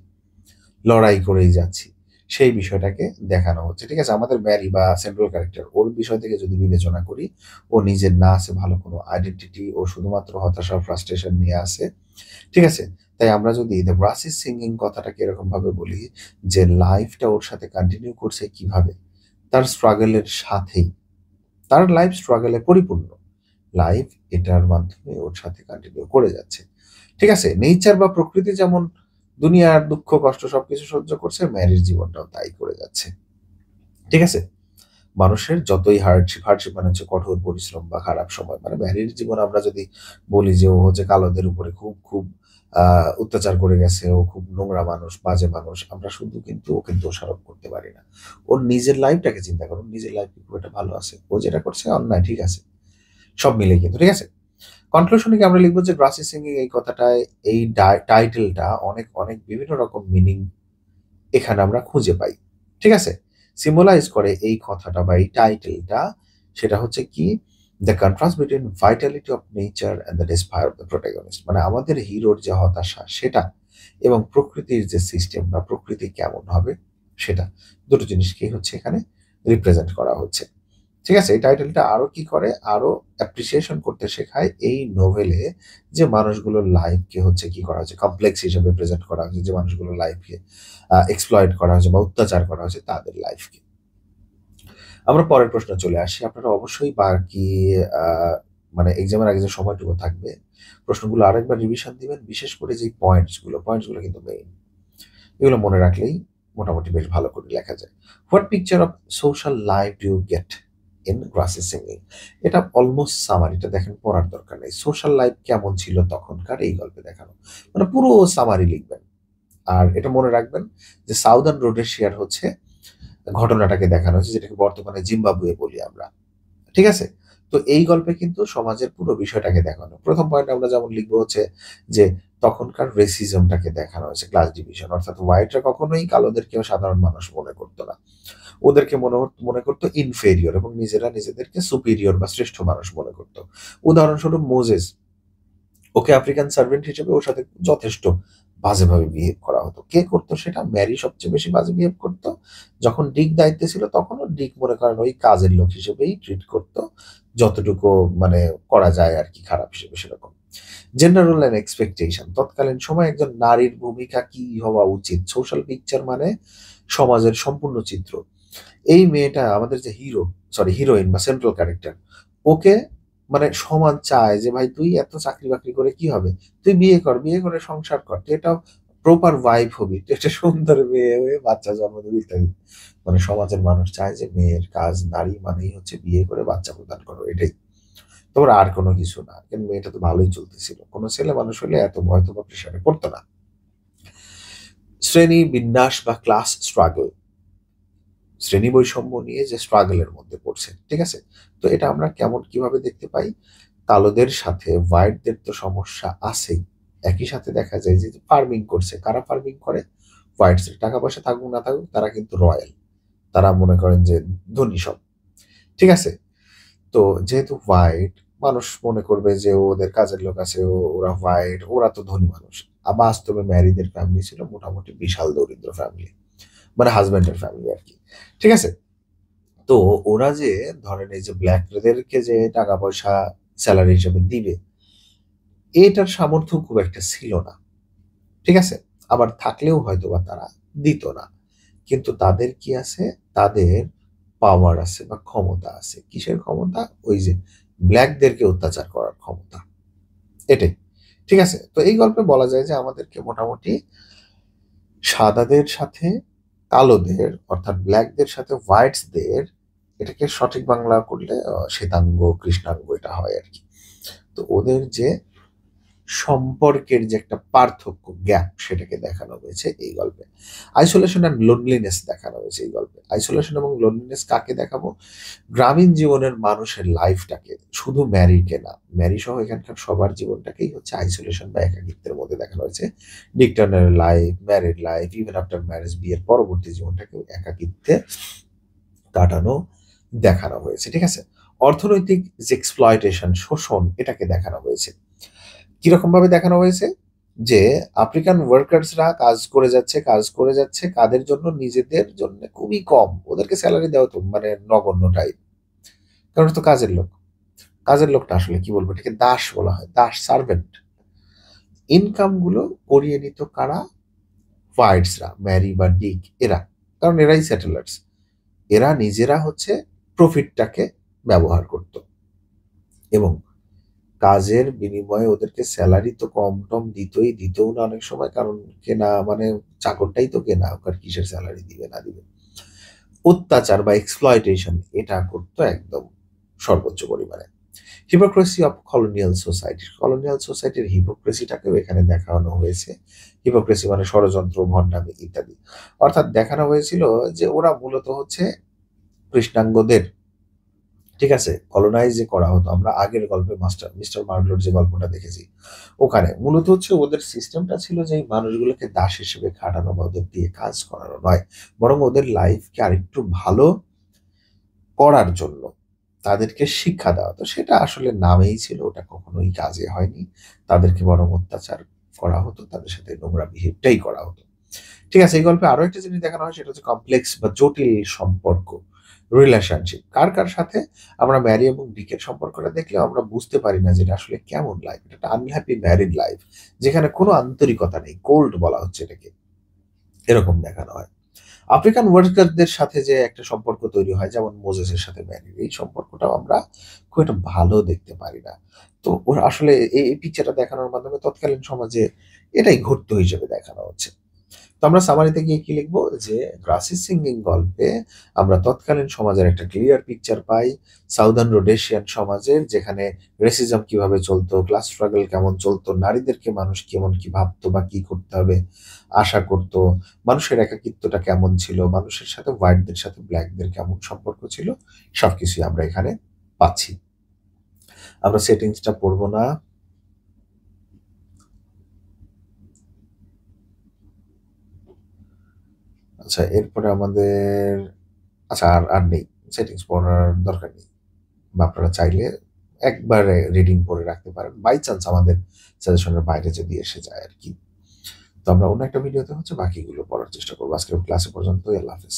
লড়াই করেই যাচ্ছি, সেই বিষয়টাকে দেখানো হচ্ছে। ঠিক আছে, আমাদের ম্যারি বা সেন্ট্রাল ক্যারেক্টার, ওর বিষয় থেকে যদি বিবেচনা করি, ও নিজের না আছে ভালো কোনো আইডেন্টিটি, ও শুধুমাত্র হতাশা ফ্রাস্ট্রেশন নিয়ে আসে। ঠিক আছে, তাই আমরা যদি দ্য গ্রাস ইজ সিঙ্গিং কথাটাকে এরকম ভাবে বলি যে লাইফটা ওর সাথে কন্টিনিউ করছে কিভাবে, তার স্ট্রাগলের সাথেই, তার লাইফ স্ট্রাগলে পরিপূর্ণ, লাইফ এটার মাধ্যমে ওর সাথে কন্টিনিউ করে যাচ্ছে। ঠিক আছে, নেচার বা প্রকৃতি যেমন দুনিয়ার দুঃখ কষ্ট সবকিছু সহ্য করছে, ম্যারির জীবনটাও তাই করে যাচ্ছে। ঠিক আছে, মানুষের যতই হার্ডশিপ, হার্ডশিপ মানে হচ্ছে কঠোর পরিশ্রম বা খারাপ সময়, মানে ম্যারির জীবন আমরা যদি বলি যে ও হচ্ছে কালোদের উপরে খুব খুব অত্যাচার করে গেছে, ও খুব নোংরা মানুষ, বাজে মানুষ, আমরা শুধু কিন্তু ওকে দোষারোপ করতে পারি না। ওর নিজের লাইফটাকে চিন্তা করুন, নিজের লাইফ খুব একটা ভালো আছে, ও যেটা করছে অন্যায়, ঠিক আছে, সব মিলে কিন্তু। ঠিক আছে, কনক্লুশনে কি আমরা লিখবো যে গ্রাসি সিঙ্গিং এই কথাটায়, এই টাইটেলটা অনেক অনেক বিভিন্ন রকম মিনিং এখানে আমরা খুঁজে পাই। ঠিক আছে, সিম্বলাইজ করে এই কথাটা বা এই টাইটেলটা, সেটা হচ্ছে কি, the contrast between vitality of nature and the despair of the protagonist, মানে আমাদের হিরোর যে হতাশা সেটা, এবং প্রকৃতির যে সিস্টেম বা প্রকৃতি কেমন হবে সেটা, দুটো জিনিসকেই হচ্ছে এখানে রিপ্রেজেন্ট করা হচ্ছে। ঠিক আছে, এই টাইটেলটা আরো কি করে, আরো অ্যাপ্রিসিয়েশন করতে শেখায় এই নোভেলে, যে মানুষগুলোর লাইফকে হচ্ছে কি করা হচ্ছে, কমপ্লেক্স হিসেবে প্রেজেন্ট করা হচ্ছে, যে মানুষগুলোর লাইফকে এক্সপ্লয়েট করা হয়েছে বা অত্যাচার করা হয়েছে তাদের লাইফকে। আমরা পরের প্রশ্ন চলে আসি। আপনারা অবশ্যই বাকি মানে এক্সামের আগে যে সময়টুকু থাকবে, প্রশ্নগুলো আরেকবার রিভিশন দিবেন, বিশেষ করে যে পয়েন্টসগুলো কিন্তু মেইন, এগুলো মনে রাখলেই মোটামুটি বেশ ভালো করে লেখা যায়। What picture of social life do you get? In grass is singing. এটা অলমোস্ট সামারিটা দেখেন, পড়ার দরকার নেই। সোশ্যাল লাইফ কেমন ছিল তখনকার এই গল্পে দেখানো, মানে পুরো সামারি লিখবেন। আর এটা মনে রাখবেন যে সাউদার্ন রোডেশিয়ার হচ্ছে ঘটনাটাকে দেখানো হয়েছে, যেটাকে বর্তমানে জিম্বাবুয়ে বলি আমরা। ঠিক আছে? তো এই গল্পে কিন্তু সমাজের পুরো বিষয়টাকে দেখানো। প্রথম পয়েন্ট আমরা যেমন লিখবো হচ্ছে যে তখনকার রেসিজমটাকে দেখানো হয়েছে, ক্লাস ডিভিশন, অর্থাৎ হোয়াইটরা কখনোই কালোদেরকেও সাধারণ মানুষ মনে করতো না। ওদেরকে মনে করতো ইনফেরিয়র, এবং নিজেরা নিজেদেরকে সুপিরিয়র বা শ্রেষ্ঠ মানুষ মনে করতো। উদাহরণস্বরূপ মোজেস, ওকে আফ্রিকান সার্ভেন্ট হিসেবে ওর সাথে যথেষ্ট বাজেভাবে বিহেভ করা হতো। কে করতো সেটা? ম্যারি সবচেয়ে বেশি বাজে বিহেভ করতো। যখন ডিক দায়িত্বে ছিল তখনও ডিক মনে করেন ওই কাজের লোক হিসেবেই ট্রিট করতো, যতটুকু মানে করা যায় আর কি, খারাপ হিসেবে সেরকম। জেন্ডার রোল অ্যান্ড এক্সপেকটেশন, তৎকালীন সময় একজন নারীর ভূমিকা কি হওয়া উচিত, সোশ্যাল পিকচার মানে সমাজের সম্পূর্ণ চিত্র। এই মেয়েটা আমাদের যে হিরোইন বা সেন্ট্রাল ক্যারেক্টার, ওকে মানে সমাজ চায় যে ভাই তুই এত চাকরি বাকরি করে কি হবে, তুই বিয়ে কর, বিয়ে করে সংসার কর, তুই এটা প্রপার ওয়াইফ হবি, তুই একটা সুন্দর মেয়ে হয়ে বাচ্চা জন্ম দিবি ইত্যাদি। মানে সমাজের মানুষ চায় যে মেয়ের কাজ, নারী মানেই হচ্ছে বিয়ে করে বাচ্চা প্রদান করো, এটাই। তোমার আর কোনো কিছু না। কিন্তু মেয়েটা তো ভালোই চলতেছিল, কোনো ছেলে মানুষ হলে এত ভয় তো বা প্রেশারে পড়তো না। শ্রেণী বিন্যাস বা ক্লাস স্ট্রাগল, শ্রেণী বৈষম্য নিয়ে যে স্ট্রাগলের মধ্যে পড়ছে, ঠিক আছে? তো এটা আমরা কিভাবে দেখতে পাই? কালোদের সাথে হোয়াইটদের তো সমস্যা আছেই, একই সাথে দেখা যায় যে ফার্মিং করছে, কারা ফার্মিং করে? হোয়াইটস। টাকা পয়সা থাকুক না থাকুক, তারা কিন্তু রয়্যাল, তারা মনে করেন যে ধনী সব, ঠিক আছে? তো যেহেতু হোয়াইট, মানুষ মনে করবে যে ওদের কাজের লোক আছে, ওরা হোয়াইট, ওরা তো ধনী মানুষ। বাস্তবে ম্যারিদের ফ্যামিলি ছিল মোটামুটি বিশাল দরিদ্র ফ্যামিলি, মানে হাজব্যান্ডের ফ্যামিলি আর কি, ঠিক আছে? তো ওরা যে ধরেন এই যে ব্ল্যাকদেরকে যে টাকা পয়সা স্যালারি হিসেবে দিবে, এটার সামর্থ্য খুব একটা ছিল না, ঠিক আছে? আবার থাকলেও হয়তো বা তারা দিত না। কিন্তু তাদের কি আছে? তাদের পাওয়ার আছে বা ক্ষমতা আছে। কিসের ক্ষমতা? ওই যে ব্ল্যাকদেরকে অত্যাচার করার ক্ষমতা, এটাই, ঠিক আছে? তো এই গল্পে বলা যায় যে আমাদেরকে মোটামুটি সাদাদের সাথে কালোদের, অর্থাৎ ব্ল্যাকদের সাথে হোয়াইটসদের, এটাকে সঠিক বাংলা করলে শ্বেতাঙ্গ কৃষ্ণাঙ্গ এটা হয় আর কি। তো ওদের যে সম্পর্কের যে একটা পার্থক্য, গ্যাপ, সেটাকে দেখানো হয়েছে এই গল্পে। আইসোলেশন অ্যান্ড লোনলিনেস দেখানো হয়েছে এই গল্পে। আইসোলেশন এবং লোনলিনেস কাকে দেখাবো? গ্রামীণ জীবনের মানুষের লাইফটাকে, শুধু ম্যারিকে না, ম্যারি সহ এখানকার সবার জীবনটাকেই হচ্ছে আইসোলেশন বা একাকিত্বের মধ্যে দেখানো হয়েছে। ডিকটনের life, married life, even after marriage, বিয়ের পরবর্তী জীবনটাকেও একাকিত্বে কাটানো দেখানো হয়েছে, ঠিক আছে? অর্থনৈতিক যে এক্সপ্লয়টেশন, শোষণ, এটাকে দেখানো হয়েছে। কিরকম ভাবে দেখানো হয়েছে? যে আফ্রিকান ওয়ার্কার্সরা কাজ করে যাচ্ছে, কাদের জন্য? নিজেদের জন্য খুবই কম, ওদেরকে স্যালারি দেওয়া তো মানে নগণ্য টাইপ, কারণ তো কাজের লোক। কাজের লোকটা আসলে কি বলবো, এটাকে দাস বলা হয়, দাস, সার্ভেন্ট। ইনকাম গুলো করিয়ে নিত কারা? হোয়াইটসরা, ম্যারি বা ডিক, এরা, কারণ এরাই সেটেলার্স। এরা নিজেরা হচ্ছে প্রফিটটাকে ব্যবহার করত, এবং কাজের বিনিময়ে ওদেরকে স্যালারি তো কম টম দিতও না অনেক সময়, কারণ কেনা মানে চাকরটাই তো কেনা, ওকে কিসের স্যালারি দিবে না দিবে। অত্যাচার বা এক্সপ্লয়টেশন এটা করতো একদম সর্বোচ্চ পরিমাণে। হিপোক্রেসি অফ কলোনিয়াল সোসাইটির হিপোক্রেসিটাকেও এখানে দেখানো হয়েছে। হিপোক্রেসি মানে ষড়যন্ত্র, ভণ্ডামি ইত্যাদি। অর্থাৎ দেখানো হয়েছিল যে ওরা মূলত হচ্ছে কৃষ্ণাঙ্গদের, ঠিক আছে, কলোনাইজ যে করা হতো। আমরা আগের গল্পে মিস্টার মার্লোর যে গল্পটা দেখেছি, ওখানে মূলত হচ্ছে ওদের সিস্টেমটা ছিল যে এই মানুষগুলোকে দাস হিসেবে খাটানো বা ওদের দিয়ে কাজ করানো নয়, বরং ওদের লাইফকে আরেকটু ভালো করার জন্য তাদেরকে শিক্ষা দেওয়া। তো সেটা আসলে নামেই ছিল, ওটা কখনোই কাজে হয়নি। তাদেরকে বরং অত্যাচার করা হতো, তাদের সাথে নোংরা বিহেভটাই করা হতো, ঠিক আছে? এই গল্পে আরো একটা জিনিস দেখানো হয়, সেটা হচ্ছে কমপ্লেক্স বা জটিল সম্পর্ক, রিলেশনশিপ। কার কার সাথে? আমরা ম্যারি এবং ডিকের সম্পর্কটা দেখলে আমরা বুঝতে পারি না যে এটা আসলে কেমন লাইফ। এটা একটা আনহ্যাপি ম্যারিড লাইফ, যেখানে কোনো আন্তরিকতা নেই, কোল্ড বলা হচ্ছে এটাকে, এরকম দেখানো হয়। আফ্রিকান ওয়ার্কারদের সাথে যে একটা সম্পর্ক তৈরি হয়, যেমন মোজেসের সাথে ম্যারির, এই সম্পর্কটাও আমরা খুব একটা ভালো দেখতে পারি না। তো ওরা আসলে এই পিকচারটা দেখানোর মাধ্যমে তৎকালীন সমাজে এটাই ঘটতো হিসেবে দেখানো হচ্ছে। তো আমরা সামারিতে গিয়ে কি লিখবো যে গ্রাসি সিঙ্গিং গল্পে আমরা তৎকালীন সমাজের একটা ক্লিয়ার পিকচার পাই, সাউদার্ন রোডেশিয়ান সমাজের, যেখানে রেসিজম কিভাবে চলতো, ক্লাস স্ট্রাগল কেমন চলতো, নারীদেরকে মানুষ কেমন কি ভাবতো বা কি করতে হবে আশা করতো, মানুষের একাকিত্বটা কেমন ছিল, মানুষের সাথে হোয়াইটদের সাথে ব্ল্যাকদের কেমন সম্পর্ক ছিল, সবকিছুই আমরা এখানে পাচ্ছি। আমরা সেটিংসটা পড়বো না। আচ্ছা, এরপরে আমাদের আচ্ছা আর নেই, সেটিংস পড়ার দরকার নেই, বা আপনারা চাইলে একবারে রিডিং পড়ে রাখতে পারেন বাই চান্স আমাদের সাজেশনের বাইরে যদি এসে যায় আর কি। তো আমরা অন্য একটা ভিডিওতে হচ্ছে বাকিগুলো পড়ার চেষ্টা করবো। আজকের ক্লাসে পর্যন্ত, আল্লাহ হাফেজ।